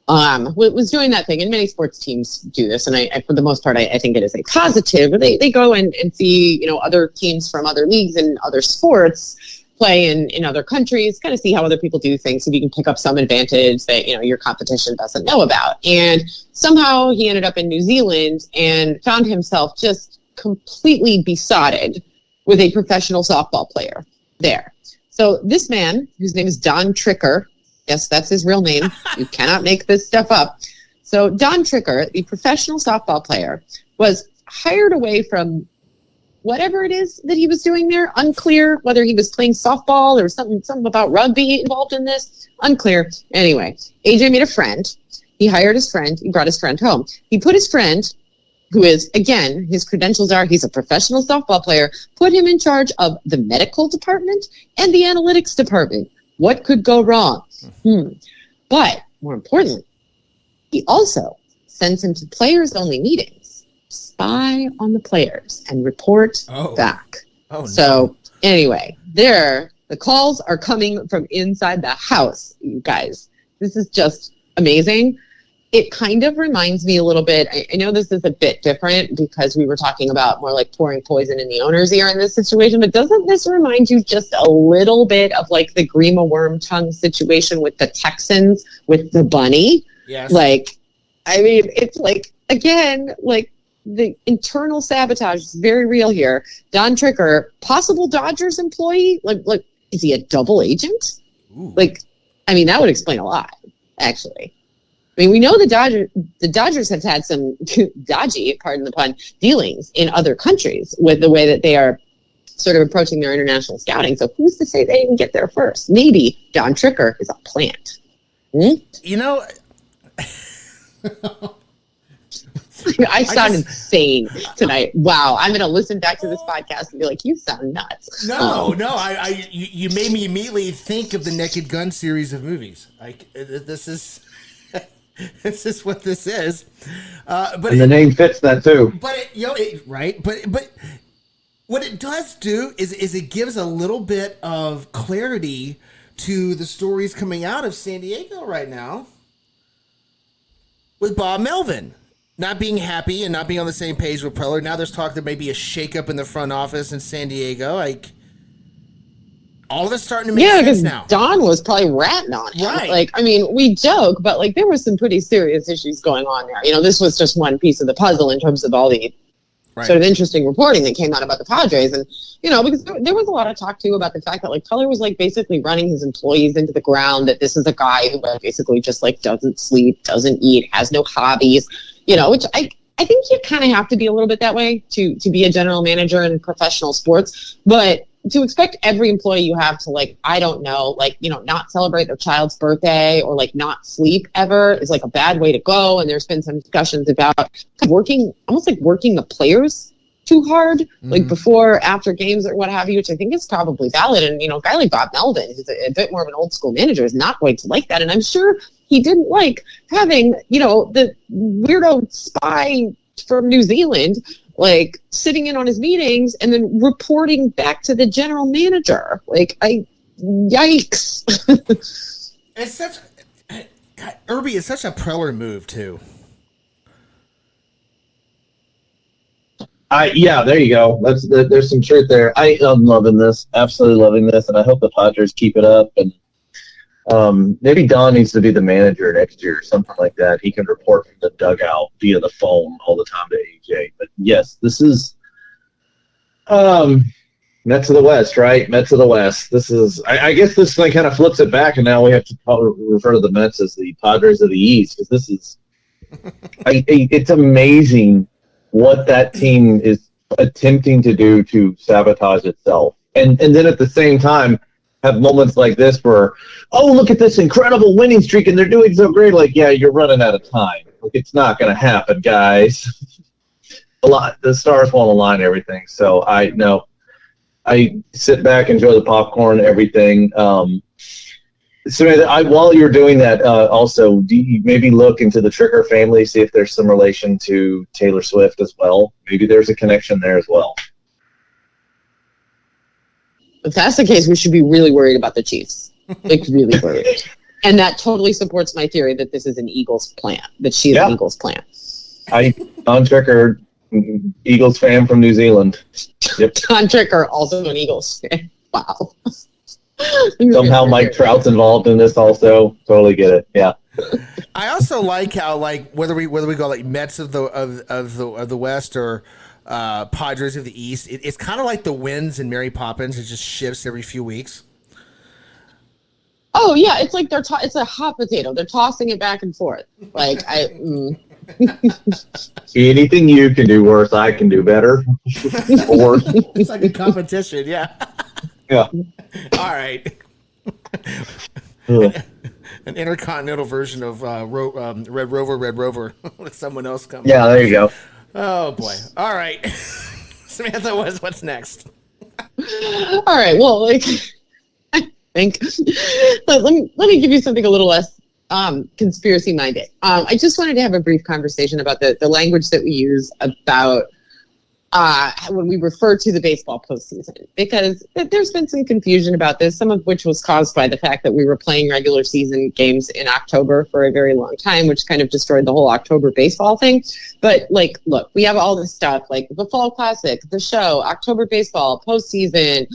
was doing that thing, and many sports teams do this, and I for the most part, I think it is a positive. They go and see, other teams from other leagues and other sports play in other countries, kind of see how other people do things, so you can pick up some advantage that, your competition doesn't know about. And somehow he ended up in New Zealand and found himself just completely besotted with a professional softball player there. So this man, whose name is Don Tricker, yes, that's his real name. You cannot make this stuff up. So Don Tricker, the professional softball player, was hired away from whatever it is that he was doing there. Unclear whether he was playing softball or something about rugby involved in this. Unclear. Anyway, AJ made a friend. He hired his friend. He brought his friend home. He put his friend, who is, again, his credentials are he's a professional softball player, put him in charge of the medical department and the analytics department. What could go wrong? But more importantly, he also sends him to players-only meetings, spy on the players, and report back. So anyway, the calls are coming from inside the house, you guys. This is just amazing. It kind of reminds me a little bit. I know this is a bit different because we were talking about more like pouring poison in the owner's ear in this situation, but doesn't this remind you just a little bit of like the Grima Wormtongue situation with the Texans with the bunny? Yes. Like, I mean, it's like, again, like the internal sabotage is very real here. Don Tricker, possible Dodgers employee? Like, is he a double agent? Ooh. Like, I mean, that would explain a lot, actually. I mean, we know the Dodgers have had some dodgy, pardon the pun, dealings in other countries with the way that they are sort of approaching their international scouting. So who's to say they didn't get there first? Maybe Don Tricker is a plant. I sound insane tonight. Wow, I'm going to listen back to this podcast and be like, you sound nuts. No, you made me immediately think of the Naked Gun series of movies. Like, this is what this is. But and the name fits that too. But right. But what it does do is it gives a little bit of clarity to the stories coming out of San Diego right now with Bob Melvin not being happy and not being on the same page with Preller. Now there's talk there may be a shakeup in the front office in San Diego. Like, all of it's starting to make sense now. Don was probably ratting on him. Right. Like, I mean, we joke, but like there were some pretty serious issues going on there. This was just one piece of the puzzle in terms of all the sort of interesting reporting that came out about the Padres. And, because there was a lot of talk too about the fact that like Preller was like basically running his employees into the ground, that this is a guy who basically just like doesn't sleep, doesn't eat, has no hobbies, which I think you kind of have to be a little bit that way to be a general manager in professional sports. But to expect every employee you have to like, I don't know, like, not celebrate their child's birthday or like not sleep ever is like a bad way to go. And there's been some discussions about working the players too hard, like before, after games or what have you, which I think is probably valid. And, a guy like Bob Melvin, who's a bit more of an old school manager, is not going to like that. And I'm sure he didn't like having, the weirdo spy from New Zealand like sitting in on his meetings and then reporting back to the general manager. Like, yikes. It's such, God, Irby is such a Preller move too. Yeah, there you go. There's some truth there. I am loving this, absolutely loving this, and I hope the Padres keep it up. And maybe Don needs to be the manager next year or something like that. He can report from the dugout via the phone all the time to AJ. But yes, this is Mets of the West, right? Mets of the West. This is, I guess this thing kind of flips it back, and now we have to refer to the Mets as the Padres of the East, because this is, it's amazing what that team is attempting to do to sabotage itself. And then at the same time, have moments like this where, oh, look at this incredible winning streak, and they're doing so great. Like, yeah, you're running out of time. Like, it's not going to happen, guys. The stars won't align everything. So I sit back, enjoy the popcorn, everything. So while you're doing that, also, do you maybe look into the Tricker family, see if there's some relation to Taylor Swift as well? Maybe there's a connection there as well. If that's the case, we should be really worried about the Chiefs. Like, really worried. And that totally supports my theory that this is an Eagles plan, that she is an Eagles plan. Don Tricker, Eagles fan from New Zealand. Yep. Don Tricker, also an Eagles fan. Wow. Somehow Mike Trout's involved in this also. Totally get it. Yeah. I also like how, like, whether we go like Mets of the West or Padres of the East, it's kind of like the winds in Mary Poppins. It just shifts every few weeks. Oh yeah, it's like it's a hot potato. They're tossing it back and forth. Like anything you can do worse, I can do better. Or it's like a competition. Yeah. Yeah. All right. An intercontinental version of Red Rover with someone else coming. Yeah, there you go. Oh boy. All right. Samantha, what's next? All right. Well, like, I think let me give you something a little less conspiracy minded. I just wanted to have a brief conversation about the language that we use about when we refer to the baseball postseason, because there's been some confusion about this, some of which was caused by the fact that we were playing regular season games in October for a very long time, which kind of destroyed the whole October baseball thing. But, like, look, we have all this stuff like the Fall Classic, the show, October baseball, postseason,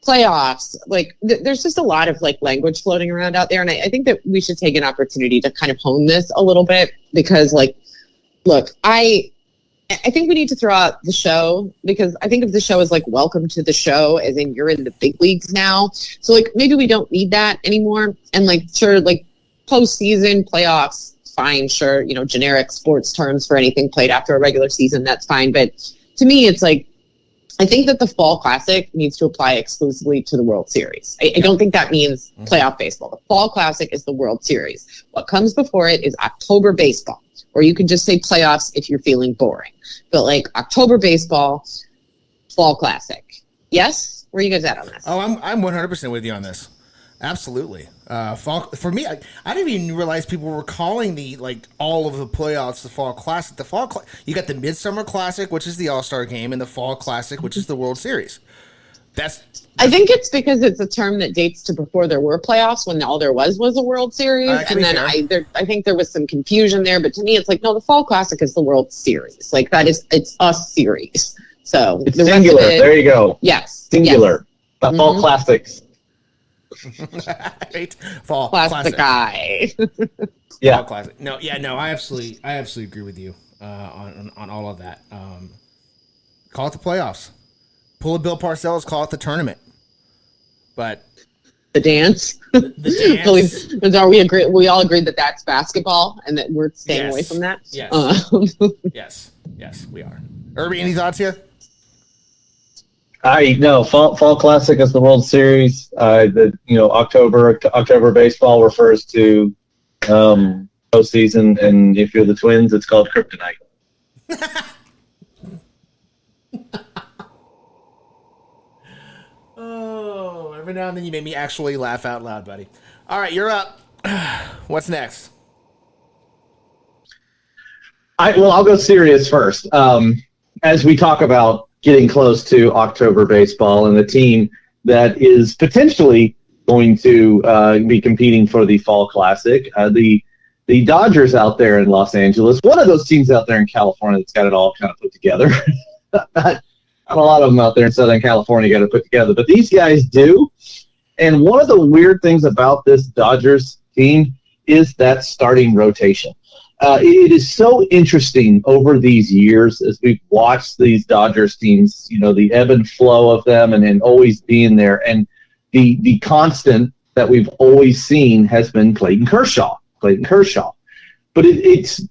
playoffs. Like, there's just a lot of, like, language floating around out there. And I think that we should take an opportunity to kind of hone this a little bit, because, like, look, I think we need to throw out the show, because I think of the show as like welcome to the show, as in you're in the big leagues now. So, like, maybe we don't need that anymore. And, like, sure, like, postseason, playoffs, fine, sure, generic sports terms for anything played after a regular season, that's fine. But to me, it's like, I think that the Fall Classic needs to apply exclusively to the World Series. I don't think that means playoff baseball. The Fall Classic is the World Series. What comes before it is October baseball, or you can just say playoffs if you're feeling boring. But, like, October baseball, Fall Classic. Yes? Where are you guys at on this? Oh, I'm 100% with you on this. Absolutely. Fall, for me, I didn't even realize people were calling all of the playoffs the Fall Classic. You got the Midsummer Classic, which is the All-Star Game, and the Fall Classic, which is the World Series. I think it's because it's a term that dates to before there were playoffs, when all there was a World Series. And then I think there was some confusion there. But to me, it's like, no, the Fall Classic is the World Series. Like, it's a series. So it's singular. There you go. Yes. Singular. Yes. The Fall Classics. Right. Fall Classic guy. Yeah. Fall Classic. No, I absolutely agree with you on all of that. Call it the playoffs. Pull a Bill Parcells, call it the tournament. But the dance. The dance. Are we all agreed that that's basketball and that we're staying away from that? Yes. Yes, we are. Irby, any thoughts here? Fall Classic is the World Series. October baseball refers to postseason, and if you're the Twins, it's called Kryptonite. Oh, every now and then you make me actually laugh out loud, buddy. All right, you're up. What's next? I'll go serious first. As we talk about getting close to October baseball and the team that is potentially going to be competing for the Fall Classic, the Dodgers out there in Los Angeles, one of those teams out there in California that's got it all kind of put together. not a lot of them out there in Southern California got to put together, but these guys do. And one of the weird things about this Dodgers team is that starting rotation. It is so interesting over these years as we've watched these Dodgers teams, the ebb and flow of them and always being there. And the constant that we've always seen has been Clayton Kershaw. But it's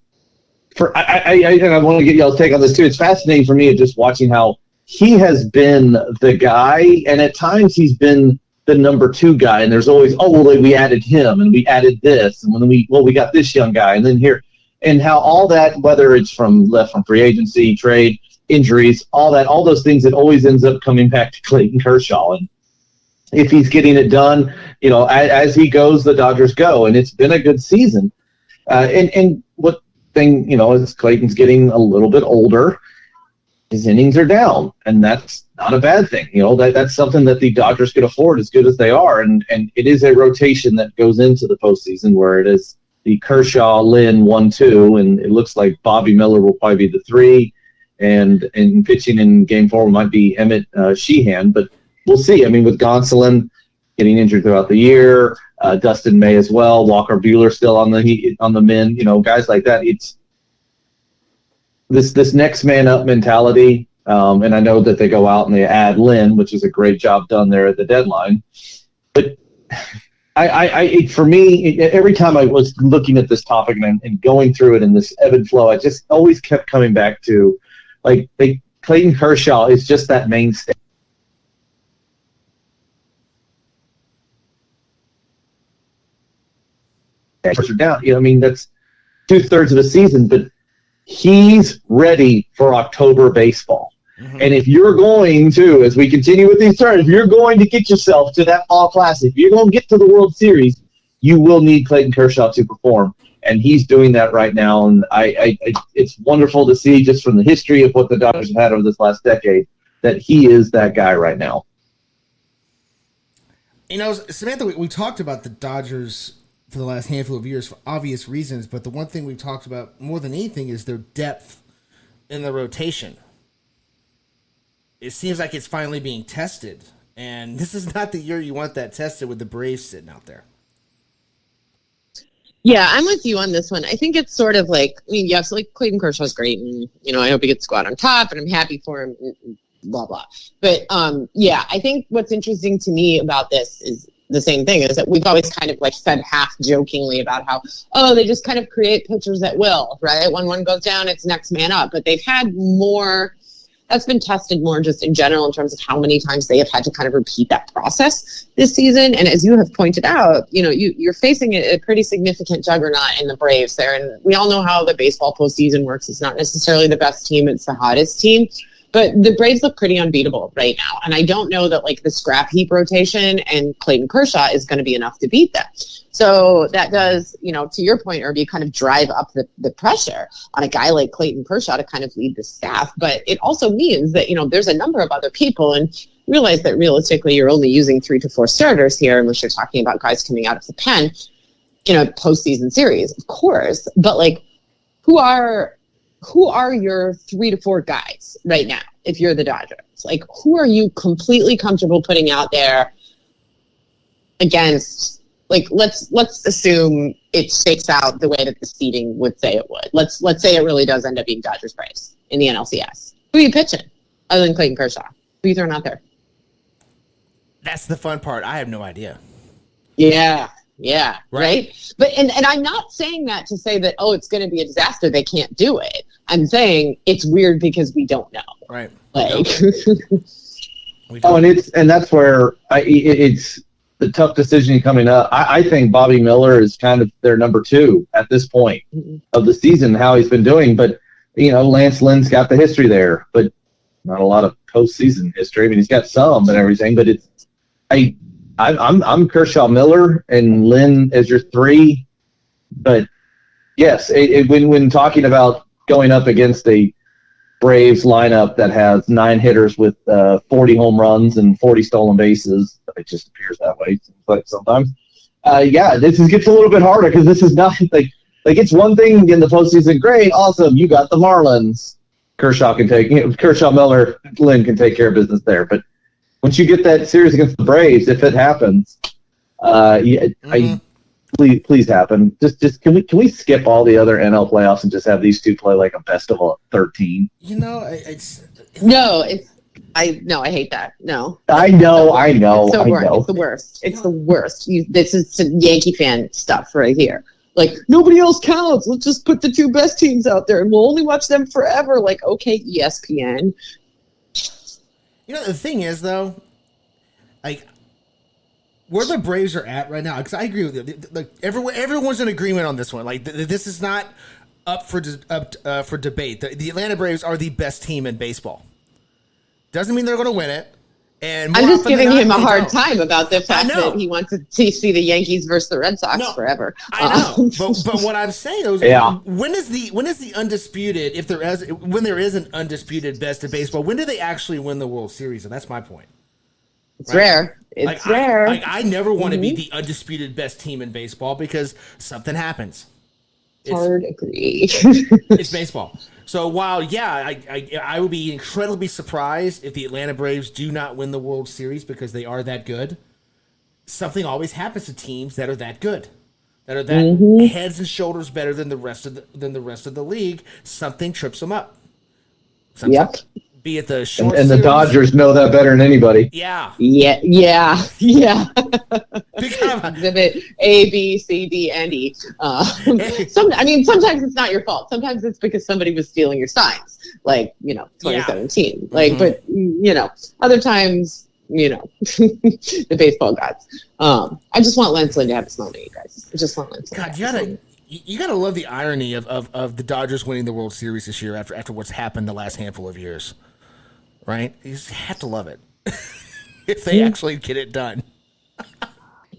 for I want to get y'all's take on this too. It's fascinating for me just watching how he has been the guy, and at times he's been the number 2 guy, and there's always, we added him and we added this, and when we got this young guy, and then here, and how all that, whether it's from free agency, trade, injuries, all those things, it always ends up coming back to Clayton Kershaw. And if he's getting it done, as he goes, the Dodgers go, and it's been a good season. And what thing, is Clayton's getting a little bit older. His innings are down, and that's not a bad thing. That's something that the Dodgers could afford as good as they are. And it is a rotation that goes into the postseason where it is the Kershaw, Lynn 1-2, and it looks like Bobby Miller will probably be the 3, and pitching in Game 4 might be Emmett Sheehan, but we'll see. I mean, with Gonsolin getting injured throughout the year, Dustin May as well, Walker Buehler still on the men, guys like that. It's this next man up mentality, and I know that they go out and they add Lynn, which is a great job done there at the deadline, but. For me, every time I was looking at this topic and going through it in this ebb and flow, I just always kept coming back to, Clayton Kershaw is just that mainstay. Down, that's 2/3 of the season, but he's ready for October baseball. Mm-hmm. And if you're going to, as we continue with these turns, if you're going to get yourself to that Fall Classic, if you're going to get to the World Series, you will need Clayton Kershaw to perform. And he's doing that right now. And it's wonderful to see, just from the history of what the Dodgers have had over this last decade, that he is that guy right now. Samantha, we talked about the Dodgers for the last handful of years for obvious reasons, but the one thing we've talked about more than anything is their depth in the rotation. It seems like it's finally being tested, and this is not the year you want that tested with the Braves sitting out there. Yeah, I'm with you on this one. I think it's sort of yes, Clayton Kershaw's great, and I hope he gets to go out on top, and I'm happy for him, blah blah. But I think what's interesting to me about this is the same thing, is that we've always kind of said half jokingly about how they just kind of create pitchers at will, right? When one goes down, it's next man up. But they've had more. That's been tested more just in general in terms of how many times they have had to kind of repeat that process this season. And as you have pointed out, you're facing a pretty significant juggernaut in the Braves there. And we all know how the baseball postseason works. It's not necessarily the best team. It's the hottest team. But the Braves look pretty unbeatable right now. And I don't know that the scrap heap rotation and Clayton Kershaw is going to be enough to beat them. So that does, to your point, Irby, kind of drive up the pressure on a guy like Clayton Kershaw to kind of lead the staff. But it also means that, there's a number of other people, and realize that realistically you're only using 3 to 4 starters here, unless you're talking about guys coming out of the pen in a postseason series, of course. But who are your 3 to 4 guys right now if you're the Dodgers? Who are you completely comfortable putting out there against? Let's assume it shakes out the way that the seeding would say it would. Let's say it really does end up being Dodgers Braves in the NLCS. Who are you pitching other than Clayton Kershaw? Who are you throwing out there? That's the fun part. I have no idea. Yeah, right? But and I'm not saying that to say that, it's going to be a disaster, they can't do it. I'm saying it's weird because we don't know. Right. And that's where it's the tough decision coming up. I think Bobby Miller is kind of their number 2 at this point of the season, how he's been doing. But, Lance Lynn's got the history there, but not a lot of postseason history. I mean, he's got some and everything, but I'm Kershaw, Miller, and Lynn as your 3. But yes, when talking about going up against a Braves lineup that has 9 hitters with 40 home runs and 40 stolen bases, it just appears that way sometimes. This gets a little bit harder because this is not it's one thing in the postseason. Great, awesome, you got the Marlins. Kershaw, Miller, Lynn can take care of business there. But once you get that series against the Braves, if it happens, please happen. Just can we skip all the other NL playoffs and just have these two play like a best of 13? I hate that. No. I know. It's so boring. It's the worst. It's the worst. This is some Yankee fan stuff right here. Like, nobody else counts. Let's just put the two best teams out there and we'll only watch them forever. Like, okay, ESPN. The thing is, though, like, where the Braves are at right now, because I agree with you. Like, everyone's in agreement on this one. Like, this is not up for debate. The Atlanta Braves are the best team in baseball. Doesn't mean they're going to win it. And I'm just giving him a hard time about the fact that he wants to see the Yankees versus the Red Sox forever. I know, but what I'm saying is, when is the undisputed, when there is an undisputed best in baseball, when do they actually win the World Series? And that's my point. It's rare. It's rare. I never want to be the undisputed best team in baseball because something happens. Hard agree. It's baseball. So while, I would be incredibly surprised if the Atlanta Braves do not win the World Series because they are that good, something always happens to teams that are that good, that are that heads and shoulders better than the rest of the league. Something trips them up. Be it the short and series. The Dodgers know that better than anybody. Yeah. Exhibit A, B, C, D, and E. Sometimes it's not your fault. Sometimes it's because somebody was stealing your signs, like 2017. But other times, the baseball gods. I just want Lance Lynn to have a moment, you guys. I just want Lance Lynn. God, you gotta love the irony of the Dodgers winning the World Series this year after what's happened the last handful of years. Right? You just have to love it if they actually get it done.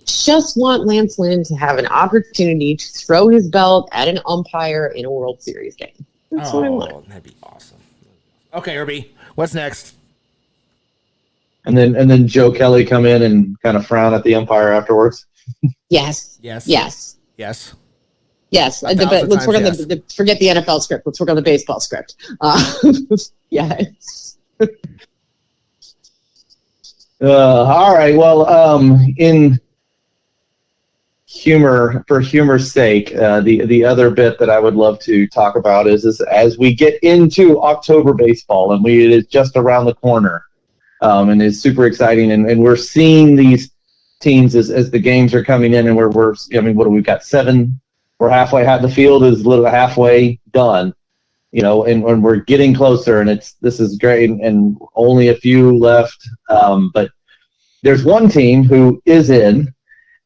Just want Lance Lynn to have an opportunity to throw his belt at an umpire in a World Series game. That's what I want. That'd be awesome. Okay, Irby, what's next? And then Joe Kelly come in and kind of frown at the umpire afterwards. Yes. But let's work on forget the NFL script. Let's work on the baseball script. Yes. All right. Well, in for humor's sake, the other bit that I would love to talk about is as we get into October baseball, and it is just around the corner, and it's super exciting, and we're seeing these teams as the games are coming in, and what do we got? 7. We're halfway. The field is a little halfway done. And when we're getting closer, and this is great, and only a few left. But there's one team who is in,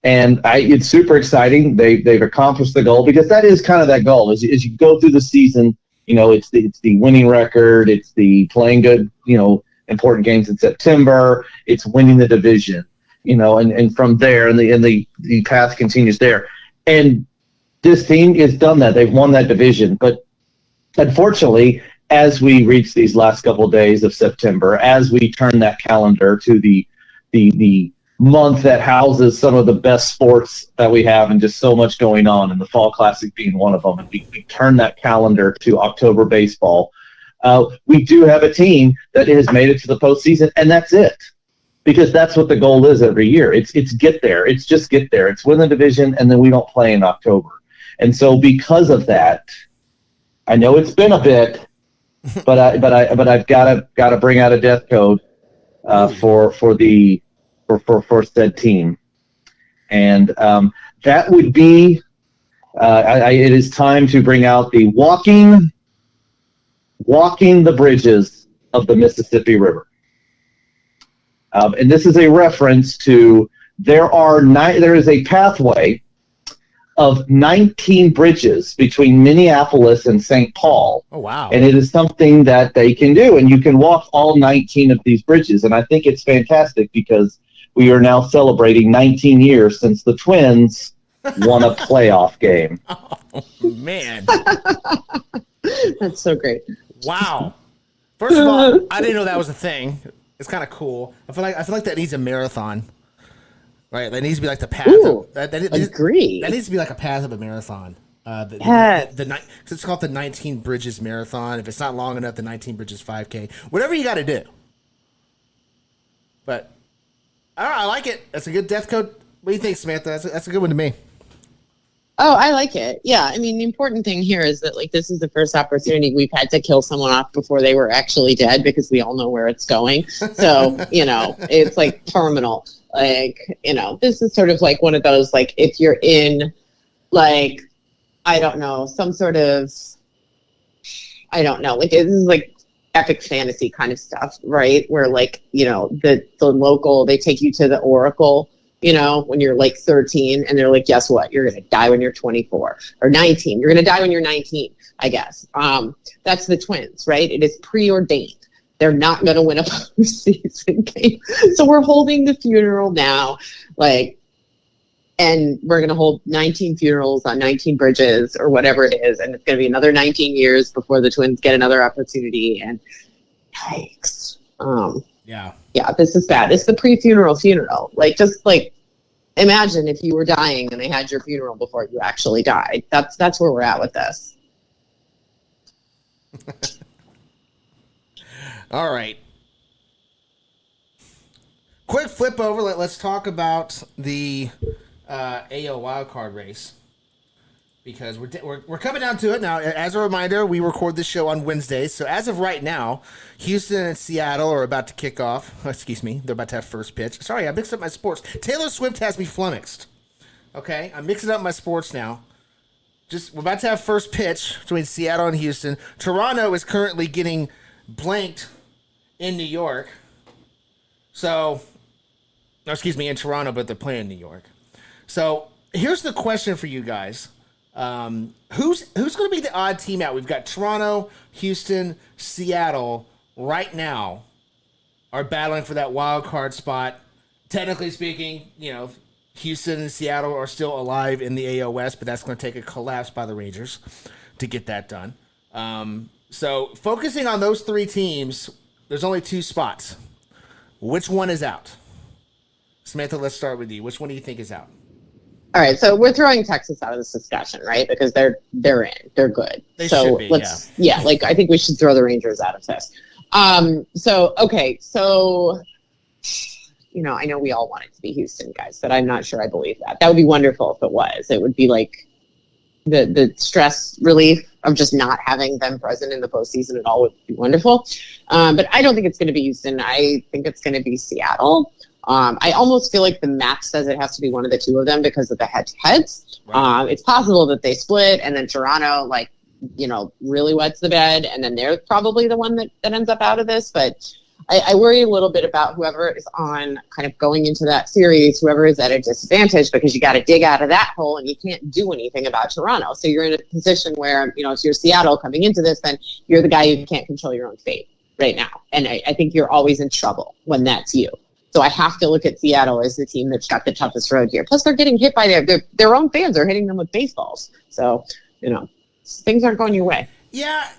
and it's super exciting. They've accomplished the goal, because that is kind of that goal. As you go through the season, it's the winning record, it's the playing good, important games in September, it's winning the division, and from there, and the path continues there. And this team has done that. They've won that division, but unfortunately, as we reach these last couple of days of September, as we turn that calendar to the month that houses some of the best sports that we have, and just so much going on, and the Fall Classic being one of them, and we turn that calendar to October baseball, we do have a team that has made it to the postseason, and that's it. Because that's what the goal is every year. It's get there. It's just get there. It's win the division, and then we don't play in October. And so because of that, I know it's been a bit, but I've got to bring out a death code for said team, and that would be it is time to bring out the walking the bridges of the Mississippi River, and this is a reference to there is a pathway of 19 bridges between Minneapolis and St. Paul. Oh, wow. And it is something that they can do, and you can walk all 19 of these bridges. And I think it's fantastic, because we are now celebrating 19 years since the Twins won a playoff game. Oh, man. That's so great. Wow. First of all, I didn't know that was a thing. It's kind of cool. I feel like that needs a marathon. Right, that needs to be like the path. Ooh, That agree. That needs to be like a path of a marathon. Yes. Cause it's called the 19 Bridges Marathon. If it's not long enough, the 19 Bridges 5K. Whatever you got to do. But I like it. That's a good death code. What do you think, Samantha? That's a good one to me. Oh, I like it. Yeah. I mean, the important thing here is that, like, this is the first opportunity we've had to kill someone off before they were actually dead, because we all know where it's going. So, it's like terminal. Like, this is sort of like one of those, like, if you're in, like, I don't know, some sort of, I don't know, like, this is like epic fantasy kind of stuff, right? Where, like, the local, they take you to the Oracle, when you're like 13, and they're like, guess what? You're going to die when you're 24 or 19. You're going to die when you're 19, I guess. That's the Twins, right? It is preordained. They're not going to win a postseason game. So we're holding the funeral now, like, and we're going to hold 19 funerals on 19 bridges or whatever it is. And it's going to be another 19 years before the Twins get another opportunity. And yikes. Yeah, this is bad. It's the pre-funeral funeral. Like, just like, imagine if you were dying and they had your funeral before you actually died. That's where we're at with this. All right. Quick flip over. Let's talk about the AL wildcard race, because we're coming down to it now. As a reminder, we record this show on Wednesdays, so as of right now, Houston and Seattle are about to kick off. Excuse me, they're about to have first pitch. Sorry, I mixed up my sports. Taylor Swift has me flummoxed. Okay, I'm mixing up my sports now. We're about to have first pitch between Seattle and Houston. Toronto is currently getting blanked in New York. In Toronto, but they're playing New York. So here's the question for you guys. Who's going to be the odd team out? We've got Toronto, Houston, Seattle right now are battling for that wild card spot. Technically speaking, Houston and Seattle are still alive in the AL West, but that's going to take a collapse by the Rangers to get that done. So focusing on those three teams, there's only two spots. Which one is out? Samantha, let's start with you. Which one do you think is out? All right, so we're throwing Texas out of this discussion, right? Because they're in, they're good. They should be, like, I think we should throw the Rangers out of this. I know we all want it to be Houston, guys, but I'm not sure I believe that. That would be wonderful if it was. It would be like the stress relief of just not having them present in the postseason at all would be wonderful. But I don't think it's going to be Houston. I think it's going to be Seattle. I almost feel like the map says it has to be one of the two of them because of the head-to-heads. Right. It's possible that they split, and then Toronto, really wets the bed, and then they're probably the one that ends up out of this. But I worry a little bit about whoever is on kind of going into that series, whoever is at a disadvantage, because you got to dig out of that hole, and you can't do anything about Toronto. So you're in a position where, if you're Seattle coming into this, then you're the guy who can't control your own fate right now. And I think you're always in trouble when that's you. So I have to look at Seattle as the team that's got the toughest road here. Plus, they're getting hit by their own fans are hitting them with baseballs. So, things aren't going your way. Yeah.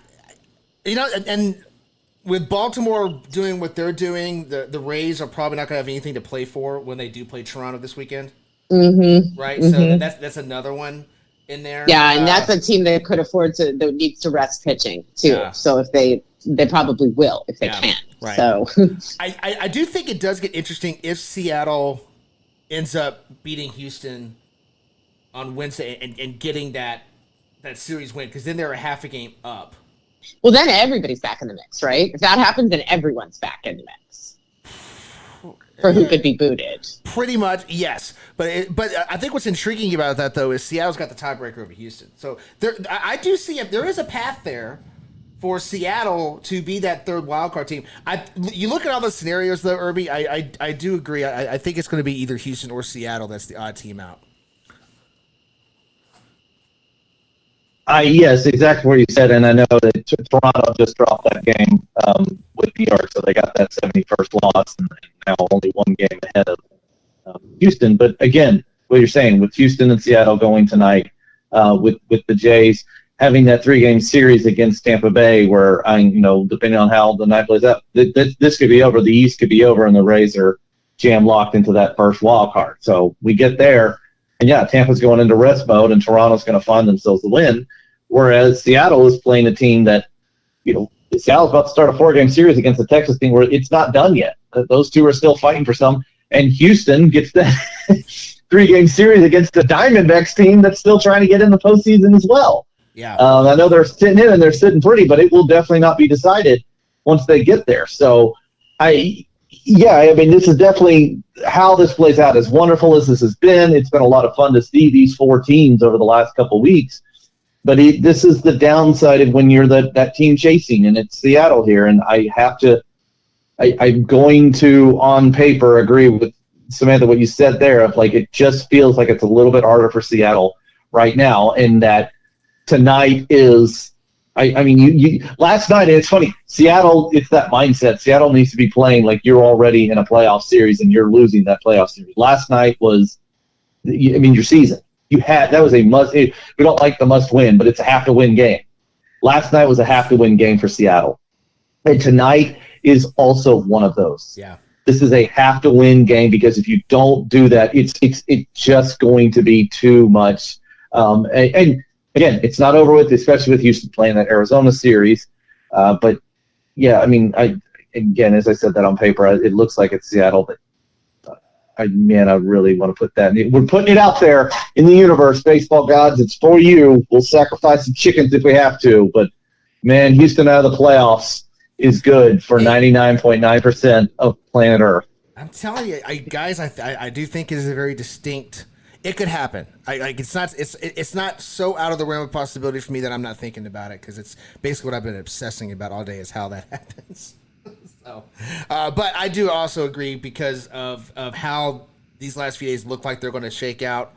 And with Baltimore doing what they're doing, the Rays are probably not going to have anything to play for when they do play Toronto this weekend. Mm-hmm. Right? Mm-hmm. So that's another one in there. Yeah, and that's a team that could afford that needs to rest pitching, too. Yeah. So if they probably will if they can. Right. So I do think it does get interesting if Seattle ends up beating Houston on Wednesday and getting that series win, because then they're a half a game up. Well, then everybody's back in the mix, right? If that happens, then everyone's back in the mix for who could be booted. Pretty much, yes. But I think what's intriguing about that, though, is Seattle's got the tiebreaker over Houston. So I do see there is a path there for Seattle to be that third wildcard team. You look at all the scenarios, though, Irby, I do agree. I think it's going to be either Houston or Seattle that's the odd team out. Yes, exactly what you said, and I know that Toronto just dropped that game with New York, so they got that 71st loss, and now only one game ahead of Houston. But again, what you're saying, with Houston and Seattle going tonight, with the Jays having that 3-game series against Tampa Bay, where depending on how the night plays out, this could be over. The East could be over, and the Rays are jam locked into that first wild card. So we get there, And yeah, Tampa's going into rest mode, and Toronto's going to find themselves a win. Whereas Seattle is playing a team that, Seattle's about to start a 4-game series against the Texas team where it's not done yet. Those two are still fighting for some. And Houston gets that 3-game series against the Diamondbacks team that's still trying to get in the postseason as well. Yeah. I know they're sitting in and they're sitting pretty, but it will definitely not be decided once they get there. So, this is definitely how this plays out. As wonderful as this has been, it's been a lot of fun to see these 4 teams over the last couple of weeks. But this is the downside of when you're that team chasing, and it's Seattle here. And I'm going to, on paper, agree with Samantha what you said there. Of like, it just feels like it's a little bit harder for Seattle right now, and that tonight is. Last night, and it's funny. Seattle, it's that mindset. Seattle needs to be playing like you're already in a playoff series and you're losing that playoff series. Last night was, your season. That was a must. We don't like the must win, but it's a have to win game. Last night was a have to win game for Seattle, and tonight is also one of those. Yeah, this is a have to win game because if you don't do that, it's just going to be too much. And again, it's not over with, especially with Houston playing that Arizona series. But yeah, as I said that on paper, it looks like it's Seattle, but. I really want to put that. We're putting it out there in the universe, baseball gods. It's for you. We'll sacrifice some chickens if we have to. But, man, Houston out of the playoffs is good for 99.9% of planet Earth. I'm telling you, guys, I do think it is a very distinct. It could happen. It's not so out of the realm of possibility for me that I'm not thinking about it, because it's basically what I've been obsessing about all day is how that happens. So, but I do also agree because of how these last few days look like they're going to shake out,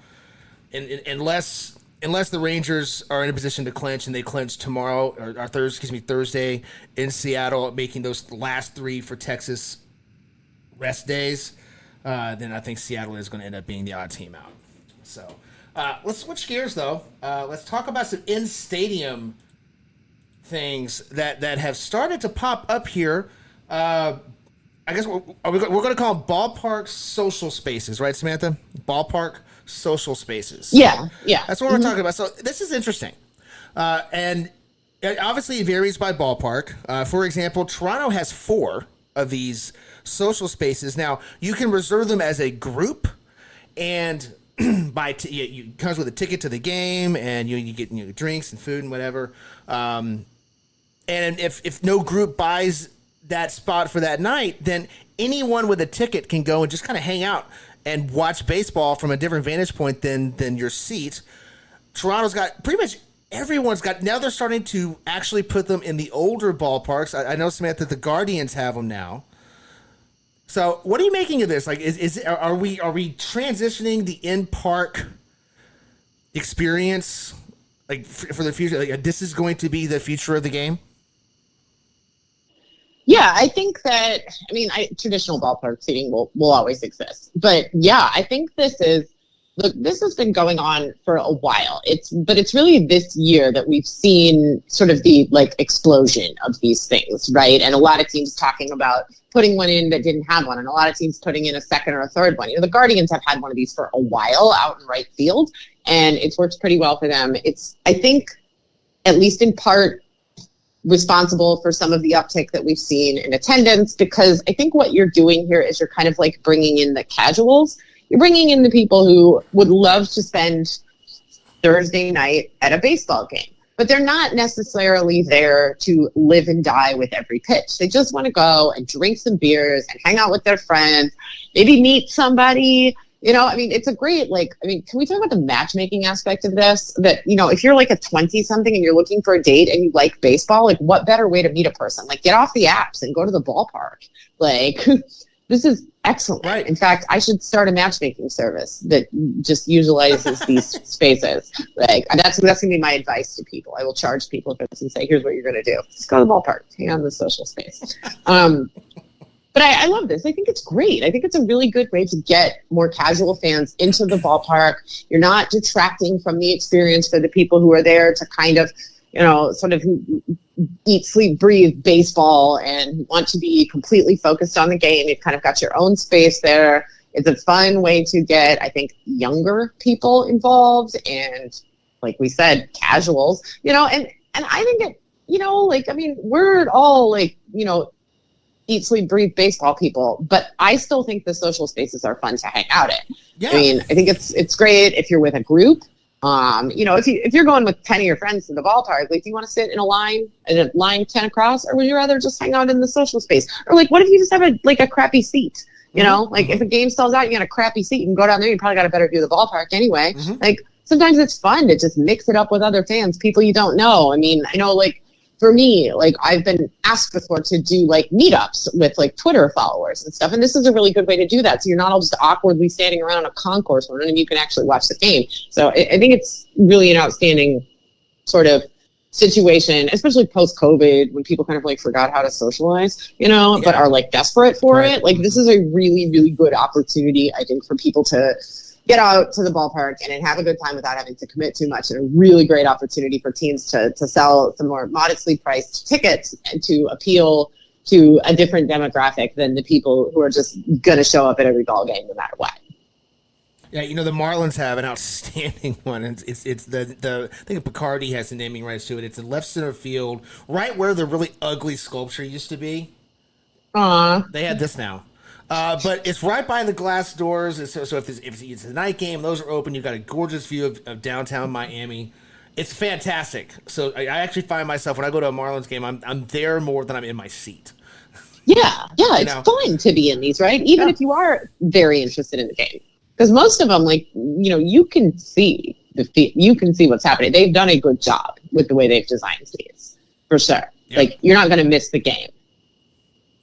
and unless the Rangers are in a position to clinch, and they clinch tomorrow or Thursday in Seattle, making those last 3 for Texas rest days, then I think Seattle is going to end up being the odd team out. So let's switch gears though. Let's talk about some in-stadium things that have started to pop up here. I guess we're going to call them ballpark social spaces, right, Samantha? Ballpark social spaces. Yeah. That's what we're talking about. So this is interesting. And obviously it varies by ballpark. For example, Toronto has 4 of these social spaces. Now, you can reserve them as a group, and it comes with a ticket to the game, and you get drinks and food and whatever. And if no group buys that spot for that night, then anyone with a ticket can go and just kind of hang out and watch baseball from a different vantage point than your seat. Toronto's got pretty much everyone's got. Now they're starting to actually put them in the older ballparks. I know, Samantha, the Guardians have them now. So what are you making of this? Like, are we transitioning the in-park experience, like, for the future? Like, this is going to be the future of the game? Yeah, I think that, traditional ballpark seating will always exist. But yeah, I think this has been going on for a while. But it's really this year that we've seen sort of the explosion of these things, right? And a lot of teams talking about putting one in that didn't have one, and a lot of teams putting in a second or a third one. The Guardians have had one of these for a while out in right field, and it's worked pretty well for them. It's, I think, at least in part, responsible for some of the uptick that we've seen in attendance, because I think what you're doing here is you're kind of bringing in the casuals. You're bringing in the people who would love to spend Thursday night at a baseball game, but they're not necessarily there to live and die with every pitch. They just want to go and drink some beers and hang out with their friends, maybe meet somebody. It's a great, can we talk about the matchmaking aspect of this? That, if you're a 20-something and you're looking for a date and you like baseball, what better way to meet a person? Get off the apps and go to the ballpark. This is excellent. Right. In fact, I should start a matchmaking service that just utilizes these spaces. That's going to be my advice to people. I will charge people for this and say, here's what you're going to do. Just go to the ballpark, hang out in the social space. But I love this. I think it's great. I think it's a really good way to get more casual fans into the ballpark. You're not detracting from the experience for the people who are there to kind of, sort of eat, sleep, breathe baseball and want to be completely focused on the game. You've kind of got your own space there. It's a fun way to get, I think, younger people involved and, like we said, casuals, and I think it, we're all eat, sleep, breathe baseball people, but I still think the social spaces are fun to hang out in. Yeah. I mean, I think it's great if you're with a group. If you're going with 10 of your friends to the ballpark, do you want to sit in a line 10 across, or would you rather just hang out in the social space? Or what if you just have a crappy seat? If a game sells out, you got a crappy seat, you can go down there, you probably got a better view of the ballpark anyway. Mm-hmm. Sometimes it's fun to just mix it up with other fans, people you don't know. I mean, I know for me, I've been asked before to do meetups with Twitter followers and stuff. And this is a really good way to do that. So you're not all just awkwardly standing around a concourse where none of you can actually watch the game. So I think it's really an outstanding sort of situation, especially post-COVID when people kind of forgot how to socialize, but are desperate for it. This is a really, really good opportunity, I think, for people to get out to the ballpark and have a good time without having to commit too much, and a really great opportunity for teams to sell some more modestly priced tickets and to appeal to a different demographic than the people who are just going to show up at every ball game no matter what. Yeah, the Marlins have an outstanding one. It's the I think Bacardi has the naming rights to it. It's in left center field, right where the really ugly sculpture used to be. They had this now. But it's right by the glass doors. So if it's a night game, those are open. You've got a gorgeous view of downtown Miami. It's fantastic. So I actually find myself, when I go to a Marlins game, I'm there more than I'm in my seat. Yeah, it's fun to be in these, right? Even if you are very interested in the game. Because most of them, you can see what's happening. They've done a good job with the way they've designed these, for sure. Yeah. You're not going to miss the game.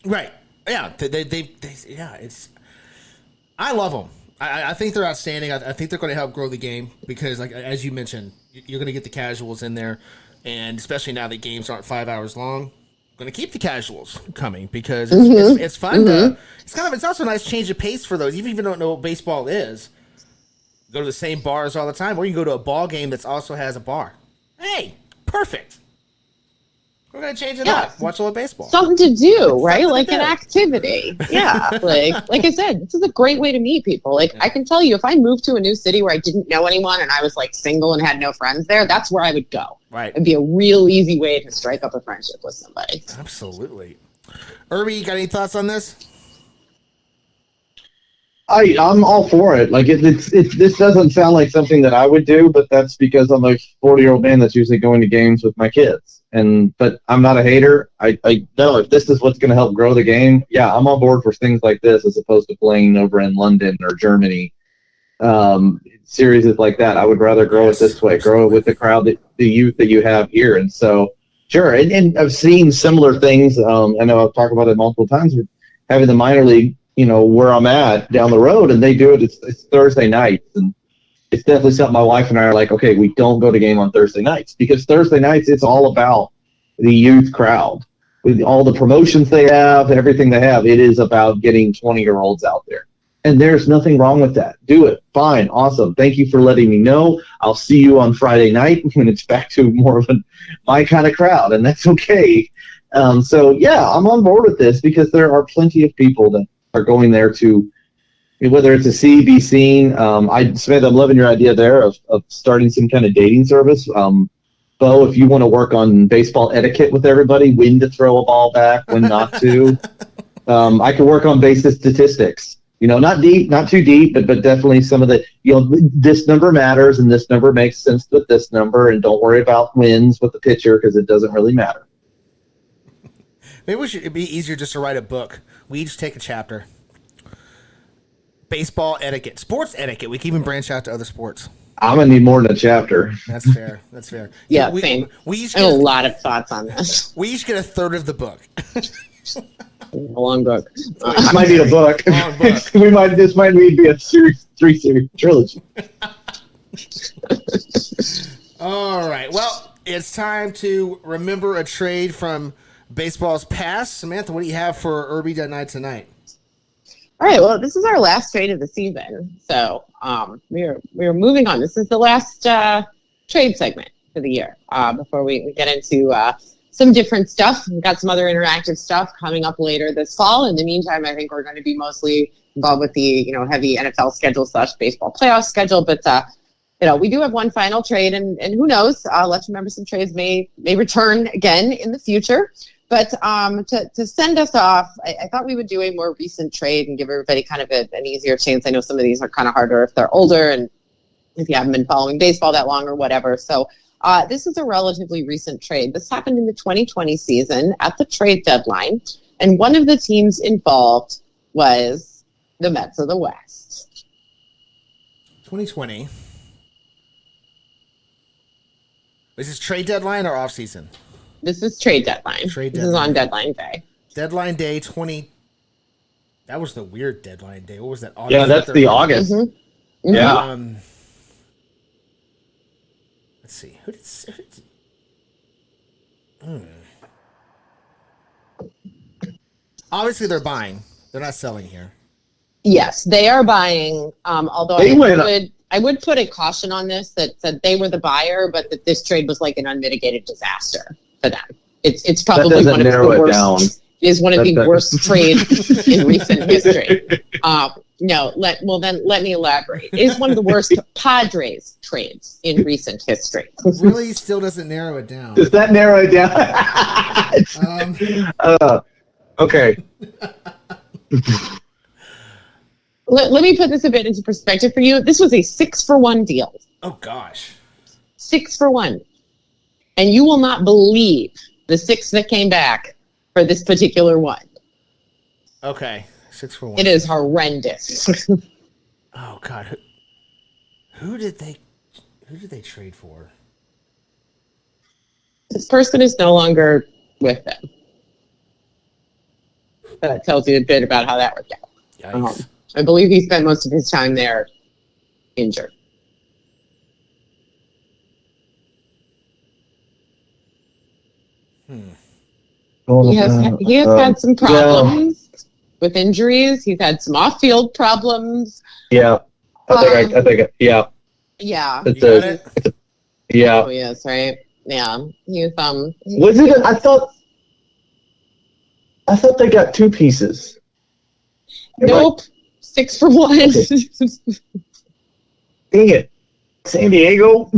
Right. Yeah, I love them. I think they're outstanding. I think they're going to help grow the game because, as you mentioned, you're going to get the casuals in there, and especially now that games aren't 5 hours long, going to keep the casuals coming because it's fun. Mm-hmm. It's also a nice change of pace for those. Even if you don't know what baseball is, go to the same bars all the time, or you can go to a ball game that also has a bar. Hey, perfect. We're going to change it up. Watch a little baseball. Something to do, right? An activity. Yeah. Like I said, this is a great way to meet people. I can tell you, if I moved to a new city where I didn't know anyone and I was single and had no friends there, that's where I would go. Right. It'd be a real easy way to strike up a friendship with somebody. Absolutely. Irby, you got any thoughts on this? I'm all for it. This doesn't sound like something that I would do, but that's because I'm a 40-year-old man that's usually going to games with my kids. But I'm not a hater. I know if this is what's going to help grow the game, yeah, I'm on board for things like this as opposed to playing over in London or Germany. Series like that, I would rather grow it this way, grow it with the crowd, the youth that you have here. And so, sure. And I've seen similar things. I know I've talked about it multiple times with having the minor league, where I'm at down the road, and they do it. It's Thursday nights, and it's definitely something my wife and I are like, okay, we don't go to game on Thursday nights because Thursday nights, it's all about the youth crowd. With all the promotions they have, everything they have, it is about getting 20-year-olds out there. And there's nothing wrong with that. Do it. Fine. Awesome. Thank you for letting me know. I'll see you on Friday night when it's back to more of my kind of crowd, and that's okay. So, yeah, I'm on board with this because there are plenty of people that are going there to, whether it's a see, be seen. Samantha, I'm loving your idea there of starting some kind of dating service. Bo, if you want to work on baseball etiquette with everybody, when to throw a ball back, when not to. I could work on basic statistics. Not deep, not too deep, but definitely some of the, this number matters and this number makes sense with this number, and don't worry about wins with the pitcher because it doesn't really matter. Maybe it'd be easier just to write a book. We each take a chapter. Baseball etiquette, sports etiquette. We can even branch out to other sports. I'm gonna need more than a chapter. That's fair. Yeah, same. We each get a lot of thoughts on this. We each get a third of the book. A long book. Might need a book. Long book. This might need to be a three-series trilogy. All right. Well, it's time to remember a trade from baseball's past. Samantha, what do you have for Irby Night tonight? All right. Well, this is our last trade of the season, so we are moving on. This is the last trade segment for the year before we get into some different stuff. We've got some other interactive stuff coming up later this fall. In the meantime, I think we're going to be mostly involved with the heavy NFL schedule / baseball playoff schedule. But we do have one final trade, and who knows? Let's remember some trades may return again in the future. But to send us off, I thought we would do a more recent trade and give everybody kind of an easier chance. I know some of these are kind of harder if they're older and if you haven't been following baseball that long or whatever. So this is a relatively recent trade. This happened in the 2020 season at the trade deadline, and one of the teams involved was the Mets of the West. 2020. This is trade deadline or off season? This is trade deadline. This is on deadline day. Deadline day 20. That was the weird deadline day. What was that? August that's 3rd? The August. Mm-hmm. Mm-hmm. Yeah. Let's see. Who did Obviously, they're buying. They're not selling here. Yes, they are buying. Although I would put a caution on this that said they were the buyer, but that this trade was like an unmitigated disaster for them. It's probably one of the worst. It is one of the worst trades in recent history. No, let me elaborate. It is one of the worst Padres trades in recent history. Really, still doesn't narrow it down. Does that narrow it down? Okay. Let me put this a bit into perspective for you. This was a 6-for-1 deal. Oh gosh. 6-for-1. And you will not believe the 6 that came back for this particular one. Okay. 6-for-1. It is horrendous. Oh God. Who did they trade for? This person is no longer with them. That tells you a bit about how that worked out. Yikes. I believe he spent most of his time there injured. He has had some problems with injuries. He's had some off-field problems. Yeah, I think. Yeah. Yeah. Yeah. Oh yes, right. Yeah. He was. Was it? I thought they got 2 pieces. Nope. 6-for-1. Okay. Dang it. San Diego.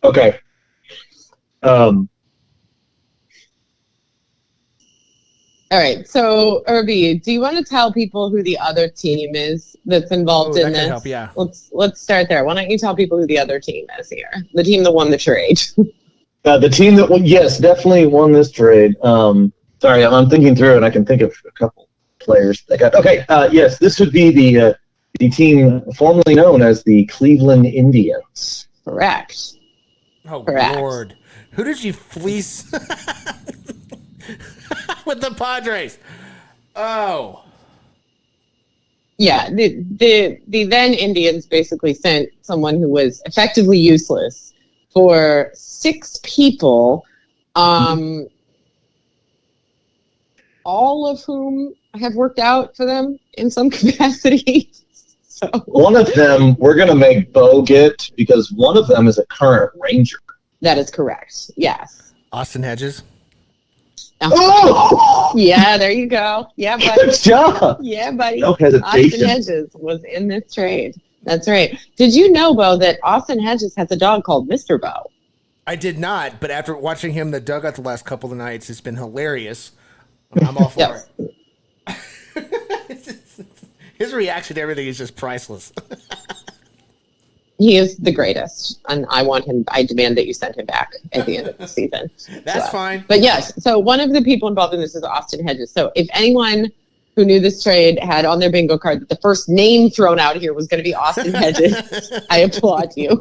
Okay. All right. So, Irby, do you want to tell people who the other team is that's involved in this? Help, yeah. Let's start there. Why don't you tell people who the other team is here? The team that won the trade. The team that won, yes, definitely won this trade. Sorry, I'm thinking through and I can think of a couple players that got. Okay, yes, this would be the team formerly known as the Cleveland Indians. Correct. Oh, correct. Lord. Who did you fleece with the Padres? Oh. Yeah, the then Indians basically sent someone who was effectively useless for 6 people, all of whom have worked out for them in some capacity. So one of them we're going to make Bo get because one of them is a current Ranger. That is correct. Yes. Austin Hedges. Oh! Yeah, there you go. Yeah, buddy. Good job. Yeah, buddy. No hesitation. Austin Hedges was in this trade. That's right. Did you know, Bo, that Austin Hedges has a dog called Mr. Bo? I did not, but after watching him in the dugout the last couple of nights, it's been hilarious. I'm all for it. His reaction to everything is just priceless. He is the greatest, and I demand that you send him back at the end of the season. That's fine. But yes, so one of the people involved in this is Austin Hedges. So if anyone who knew this trade had on their bingo card that the first name thrown out here was going to be Austin Hedges, I applaud you.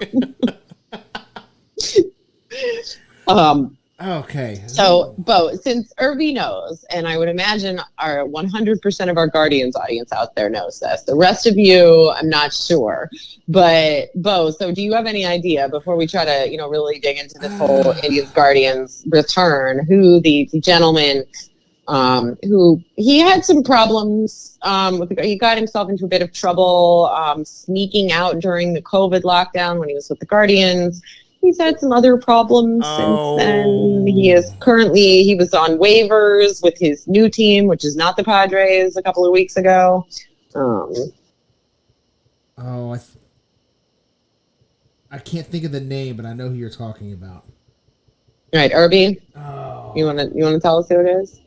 Okay. So, Bo, since Irby knows, and I would imagine our 100% of our Guardians audience out there knows this. The rest of you, I'm not sure. But, Bo, so do you have any idea, before we try to, really dig into this whole Indians Guardians return, who the gentleman who he had some problems he got himself into a bit of trouble sneaking out during the COVID lockdown when he was with the Guardians. he's had some other problems since then. He was on waivers with his new team, which is not the Padres, a couple of weeks ago. I can't think of the name, but I know who you're talking about. All right, Irby. Oh. You want to tell us who it is?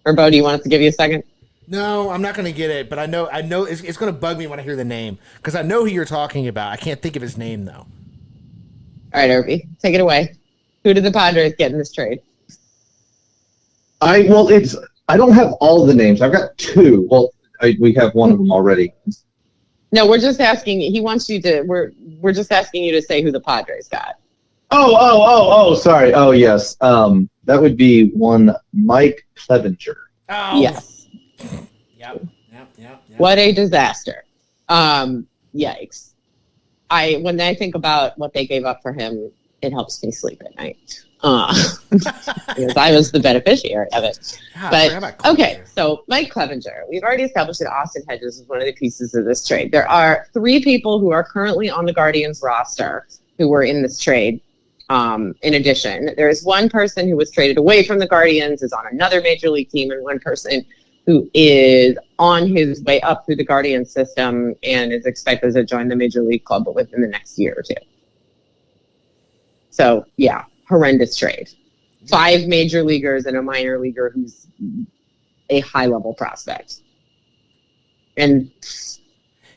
Or Bo, do you want us to give you a second? No, I'm not going to get it, but I know it's going to bug me when I hear the name because I know who you're talking about. I can't think of his name though. All right, Irby, take it away. Who did the Padres get in this trade? I don't have all the names. I've got two. Well, we have one of them already. No, we're just asking. He wants you to. We're just asking you to say who the Padres got. Oh, sorry. Oh, yes. That would be one Mike Clevenger. Oh. Yes. Yep. What a disaster. Yikes. When I think about what they gave up for him, it helps me sleep at night. Because I was the beneficiary of it. But okay, so Mike Clevenger. We've already established that Austin Hedges is one of the pieces of this trade. There are 3 people who are currently on the Guardians roster who were in this trade. In addition, there is one person who was traded away from the Guardians, is on another major league team, and one person who is on his way up through the Guardian system and is expected to join the major league club within the next year or 2. So, yeah, horrendous trade. 5 major leaguers and a minor leaguer who's a high-level prospect. And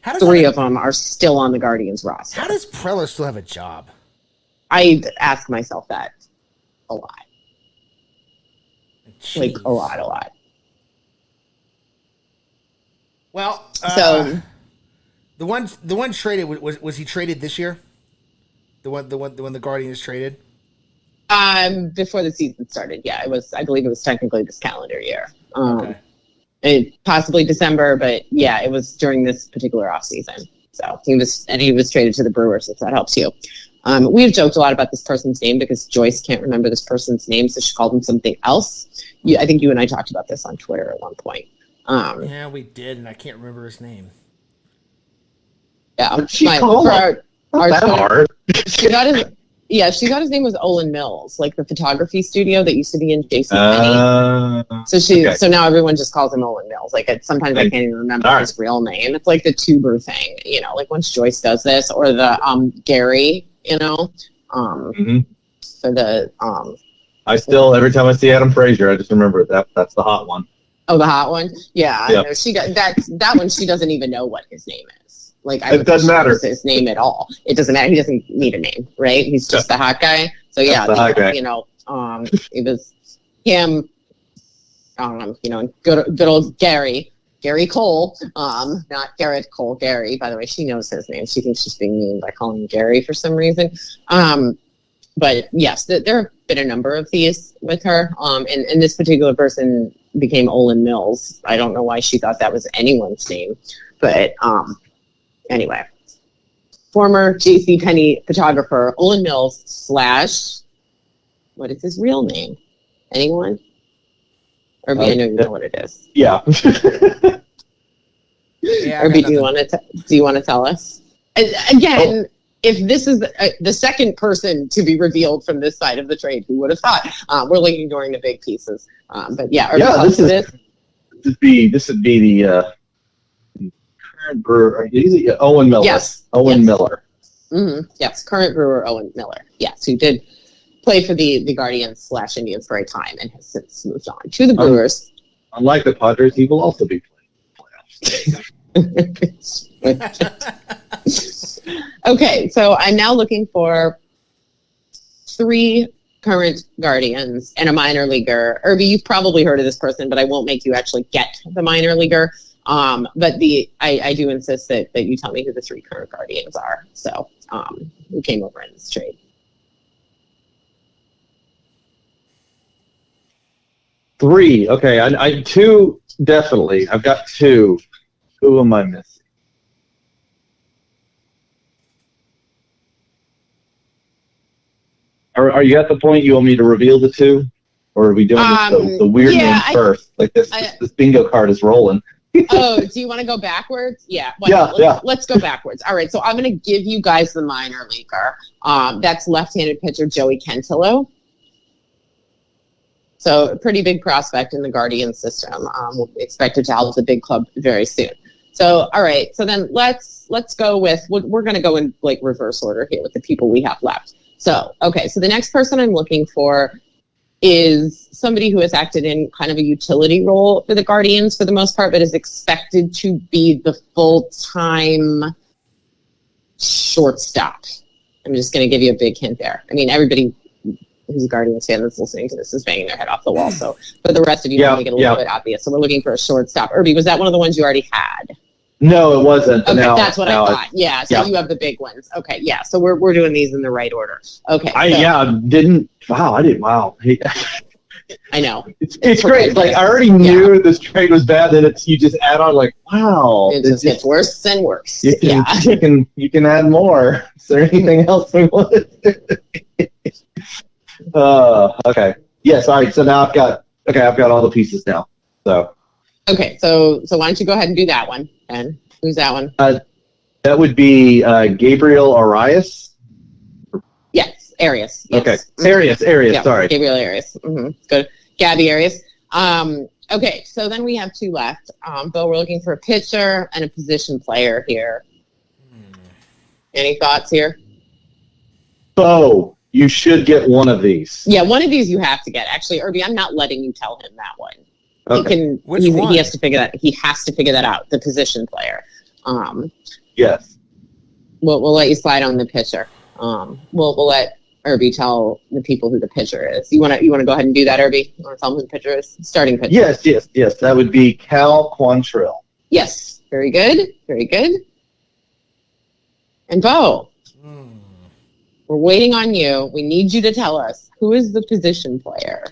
3 of them are still on the Guardians roster. How does Preller still have a job? I ask myself that a lot. Jeez. Like, a lot. Well, so the one traded was he traded this year? The one the Guardians traded. Before the season started, yeah, it was. I believe it was technically this calendar year. Okay. Possibly December, but yeah, it was during this particular off season. So he was traded to the Brewers, if that helps you. We've joked a lot about this person's name because Joyce can't remember this person's name, so she called him something else. I think you and I talked about this on Twitter at one point. Yeah, we did, and I can't remember his name. Yeah, she called him? Not that hard. She got his name was Olin Mills, like the photography studio that used to be in JCPenney. So now everyone just calls him Olin Mills. Like sometimes I can't even remember his real name. It's like the tuber thing, like once Joyce does this, or the Gary, for the I still, every time I see Adam Frazier, I just remember that's the hot one. Oh, the hot one? Yeah. Yep. I know. She got that one. She doesn't even know what his name is. Like, it doesn't matter. His name at all. It doesn't matter. He doesn't need a name, right? He's just the hot guy. So yeah, it was him. Good old Gary Cole. Not Garrett Cole. Gary. By the way, she knows his name. She thinks she's being mean by calling him Gary for some reason. But yes, there have been a number of these with her. And this particular person became Olin Mills. I don't know why she thought that was anyone's name, but anyway, former JCPenney photographer Olin Mills / what is his real name? Anyone? I know you know what it is. Yeah. Irby, do you want to tell us? Again, if this is the second person to be revealed from this side of the trade, who would have thought? We're like ignoring the big pieces. But yeah, Irby, this would be the current Brewer. Owen Miller. Yes. Miller. Mm-hmm. Yes, current Brewer Owen Miller. Yes, who did play for the Guardians / Indians for a time and has since moved on to the Brewers. Unlike the Padres, he will also be playing playoffs. Okay, so I'm now looking for 3 current Guardians and a minor leaguer. Irby, you've probably heard of this person, but I won't make you actually get the minor leaguer. But I do insist that you tell me who the 3 current Guardians are. So who came over in this trade? 3. Okay, I 2 definitely. I've got 2. Who am I missing? Are you at the point you want me to reveal the 2, or are we doing the weird names first? Like this bingo card is rolling. Oh, do you want to go backwards? Yeah. Let's go backwards. All right. So I'm going to give you guys the minor leaguer. That's left-handed pitcher Joey Cantillo. So a pretty big prospect in the Guardian system. Expected to help the big club very soon. So, all right. So then let's go with, we're going to go in like reverse order here with the people we have left. So, okay. So the next person I'm looking for is somebody who has acted in kind of a utility role for the Guardians for the most part, but is expected to be the full-time shortstop. I'm just going to give you a big hint there. I mean, everybody who's a Guardians fan that's listening to this is banging their head off the wall. So for the rest of you, make it a little bit obvious. So we're looking for a shortstop. Irby, was that one of the ones you already had? No, it wasn't. Okay, that's what I thought. Yeah, so you have the big ones. Okay, yeah. So we're doing these in the right order. Okay. I didn't. Wow. I know. It's great. Like I already knew this trade was bad. Then you just add on like, wow. It just gets worse and worse. You can add more. Is there anything else we want to do? Okay. Yes. All right. So now I've got all the pieces now. So. Okay. So why don't you go ahead and do that one? And who's that one? That would be Gabriel Arias. Yes, Arias. Yes. Okay, Arias. Yeah, sorry, Gabriel Arias. Good, Gabby Arias. Okay, so then we have two left. Bill, we're looking for a pitcher and a position player here. Any thoughts here? Bo, you should get one of these. Yeah, one of these you have to get. Actually, Irby, I'm not letting you tell him that one. Okay. He has to figure that. He has to figure that out. The position player. Yes. We'll let you slide on the pitcher. We'll let Irby tell the people who the pitcher is. You want to go ahead and do that, Irby? You want to tell them who the pitcher is? Starting pitcher. Yes. That would be Cal Quantrill. Yes. Very good. And Bo, we're waiting on you. We need you to tell us who is the position player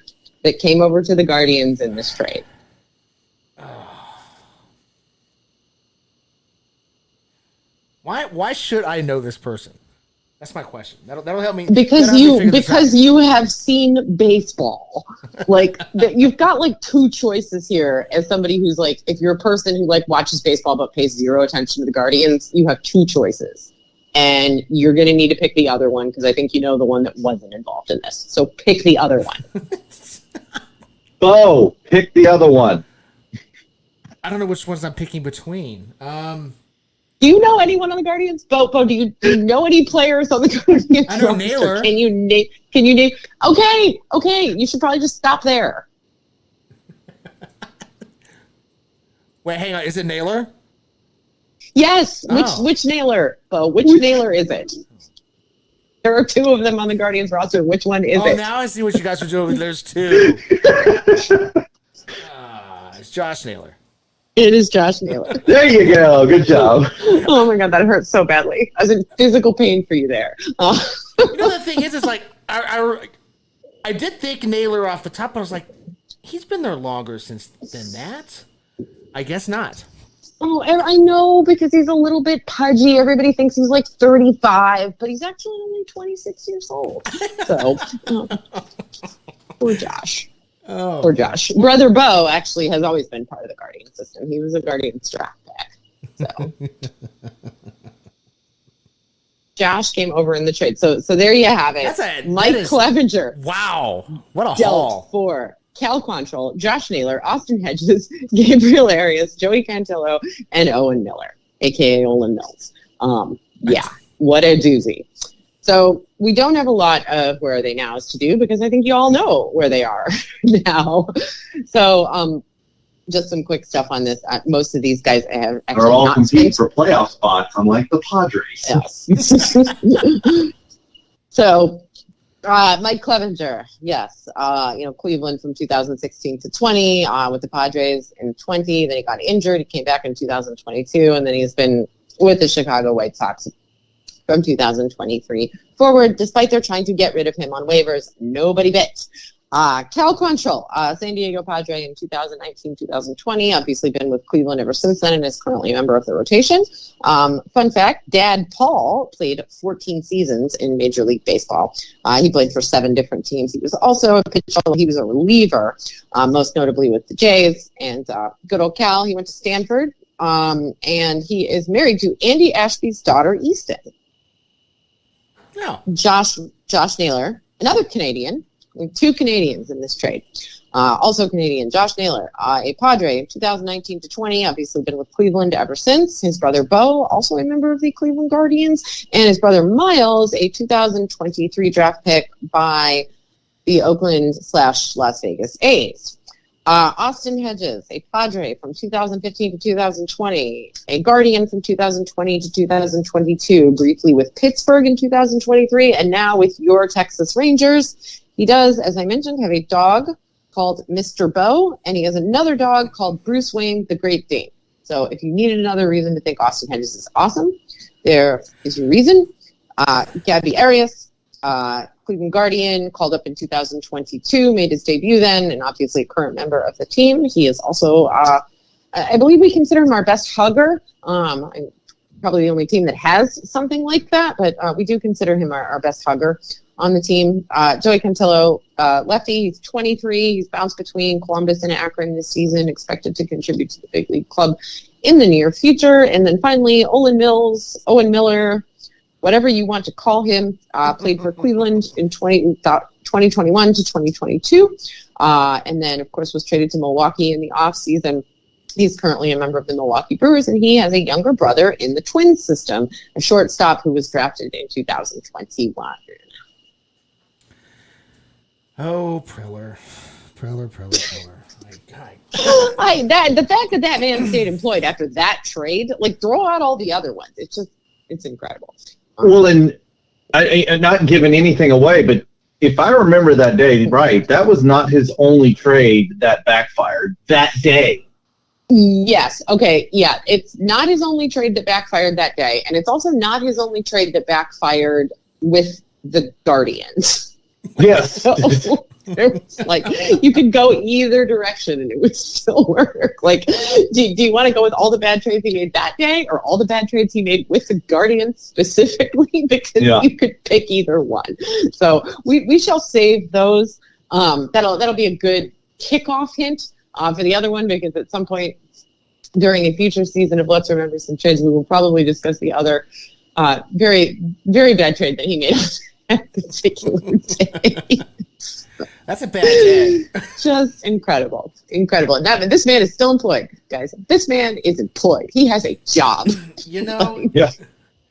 that came over to the Guardians in this trade. Why should I know this person? That's my question. That'll help me. Because you have seen baseball. Like you've got like two choices here as somebody who's like, if you're a person who like watches baseball but pays zero attention to the Guardians, you have two choices. And you're going to need to pick the other one because I think you know the one that wasn't involved in this. So pick the other one. Bo, pick the other one. I don't know which ones I'm picking between. Do you know anyone on the Guardians? Bo, do you know any players on the Guardians? I know Naylor. Can you name? Okay. You should probably just stop there. Wait, hang on. Is it Naylor? Yes. Which Naylor, Bo? Which Naylor is it? There are two of them on the Guardians roster. Which one is it? Oh, now I see what you guys are doing. There's two. It's Josh Naylor. It is Josh Naylor. There you go. Good job. Oh my God, that hurts so badly. I was in physical pain for you there. You know, the thing is like I did think Naylor off the top, but I was like, he's been there longer than that. I guess not. Oh, I know, because he's a little bit pudgy. Everybody thinks he's like 35, but he's actually only 26 years old. So, poor Josh. Oh. Poor Josh. Brother Bo actually has always been part of the Guardian system. He was a Guardian strap back. So, Josh came over in the trade. So there you have it. Mike Clevenger. Wow. What a haul. For Cal Quantrill, Josh Naylor, Austin Hedges, Gabriel Arias, Joey Cantillo, and Owen Miller, a.k.a. Olin Mills. Yeah, what a doozy. So we don't have a lot of where are they nows to do because I think you all know where they are now. So just some quick stuff on this. Most of these guys have actually are all competing for playoff spots, unlike the Padres. Yes. So Mike Clevenger, yes. Cleveland from 2016 to 20 with the Padres in 20. Then he got injured. He came back in 2022, and then he's been with the Chicago White Sox from 2023 forward. Despite their trying to get rid of him on waivers, nobody bit. Cal Quantrill, San Diego Padre in 2019, 2020. Obviously been with Cleveland ever since then and is currently a member of the rotation. Fun fact, Dad Paul played 14 seasons in Major League Baseball. He played for 7 different teams. He was also a pitcher. He was a reliever, most notably with the Jays. And good old Cal, he went to Stanford. And he is married to Andy Ashby's daughter, Easton. No. Josh Naylor, another Canadian. 2 Canadians in this trade. Also Canadian, Josh Naylor, a Padre in 2019 to 20, obviously been with Cleveland ever since. His brother Bo, also a member of the Cleveland Guardians, and his brother Miles, a 2023 draft pick by the Oakland/Las Vegas A's. Austin Hedges, a Padre from 2015 to 2020, a Guardian from 2020 to 2022, briefly with Pittsburgh in 2023, and now with your Texas Rangers. He does, as I mentioned, have a dog called Mr. Bo, and he has another dog called Bruce Wayne, the Great Dane. So if you needed another reason to think Austin Hedges is awesome, there is your reason. Gabby Arias, Cleveland Guardian, called up in 2022, made his debut then, and obviously a current member of the team. He is also, I believe we consider him our best hugger. Probably the only team that has something like that, but we do consider him our best hugger on the team. Joey Cantillo, lefty, he's 23. He's bounced between Columbus and Akron this season, expected to contribute to the big league club in the near future. And then finally, Owen Miller, whatever you want to call him, played for Cleveland in 2021 to 2022. And then, of course, was traded to Milwaukee in the offseason. He's currently a member of the Milwaukee Brewers, and he has a younger brother in the Twins system, a shortstop who was drafted in 2021. Oh, Preller. My God. The fact that man stayed employed after that trade, like, throw out all the other ones. It's incredible. Well, and I'm not giving anything away, but if I remember that day right, that was not his only trade that backfired that day. Yes. Okay. Yeah. It's not his only trade that backfired that day. And it's also not his only trade that backfired with the Guardians. Yes. So, it's like, you could go either direction and it would still work. Like, do you want to go with all the bad trades he made that day or all the bad trades he made with the Guardians specifically? Because you could pick either one. So we shall save those. That'll be a good kickoff hint for the other one, because at some point during a future season of Let's Remember Some Trades, we will probably discuss the other very, very bad trade that he made on that particular day. That's a bad day. Just incredible. Incredible. And this man is still employed, guys. This man is employed. He has a job. You know? Yeah.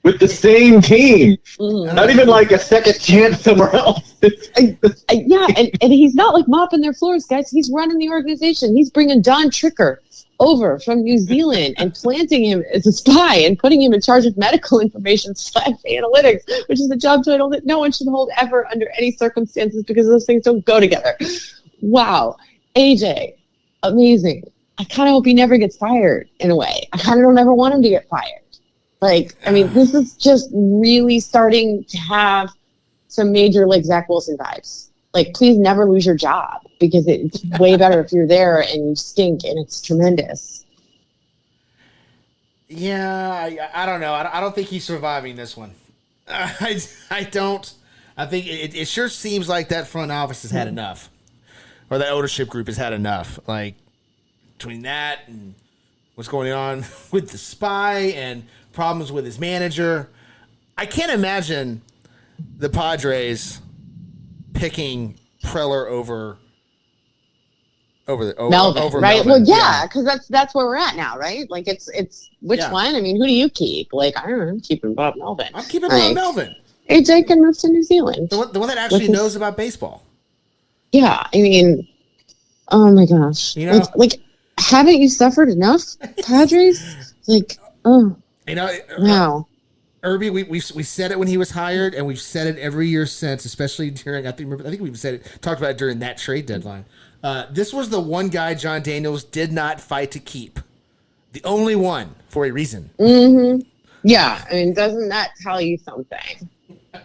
With the same team. Mm-hmm. Not even like a second chance somewhere else. Yeah, and he's not like mopping their floors, guys. He's running the organization. He's bringing Don Tricker over from New Zealand and planting him as a spy and putting him in charge of medical information / analytics, which is a job title that no one should hold ever under any circumstances, because those things don't go together. Wow. AJ, amazing. I kind of hope he never gets fired in a way. I kind of don't ever want him to get fired. Like, I mean, this is just really starting to have some major, like, Zach Wilson vibes. Like, please never lose your job, because it's way better if you're there and you stink and it's tremendous. Yeah, I don't know. I don't think he's surviving this one. I don't. I think it sure seems like that front office has had enough, or that ownership group has had enough. Like, between that and what's going on with the spy and problems with his manager, I can't imagine the Padres picking Preller over Melvin, right? Melvin. Well, yeah, because that's where we're at now, right? Like, it's which one? I mean, who do you keep? Like, I don't know, I'm keeping Bob Melvin. I'm keeping Bob Melvin. AJ can move to New Zealand. The one that actually knows about baseball. Yeah, I mean, oh my gosh, you know, like haven't you suffered enough, Padres? Like, oh, you know, wow. Irby, we said it when he was hired, and we've said it every year since, especially during, I think we've talked about it during that trade deadline. This was the one guy John Daniels did not fight to keep. The only one, for a reason. Mm-hmm. Yeah, I mean, doesn't that tell you something?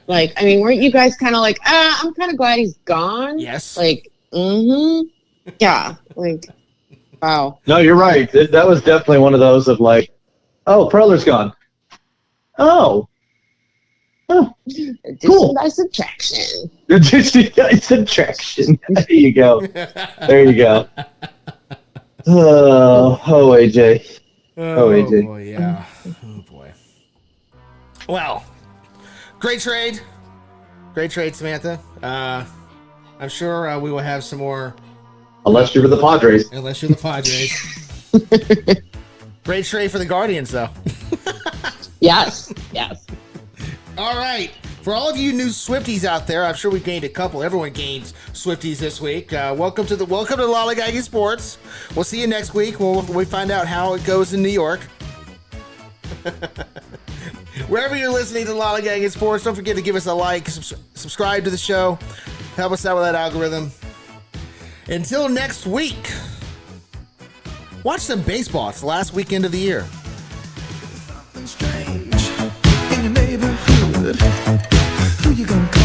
Like, I mean, weren't you guys kind of like, I'm kind of glad he's gone? Yes. Like, Mm-hmm. Yeah. Like, wow. No, you're right. That was definitely one of those of like, oh, Preller's gone. Oh. Addition Cool. by subtraction. It's attraction. There you go. There you go. Oh, AJ. Oh, AJ. boy, yeah. Oh, boy. Well, great trade. Great trade, Samantha. I'm sure we will have some more. Unless you're the Padres. Unless you're the Padres. Great trade for the Guardians, though. Yes. Yes. All right. For all of you new Swifties out there, I'm sure we gained a couple. Everyone gained Swifties this week. Welcome to Lollygagging Sports. We'll see you next week when we find out how it goes in New York. Wherever you're listening to Lollygagging Sports, don't forget to give us a like, subscribe to the show, help us out with that algorithm. Until next week, watch some baseball. It's the last weekend of the year. Something strange in your neighborhood. Who you gonna call?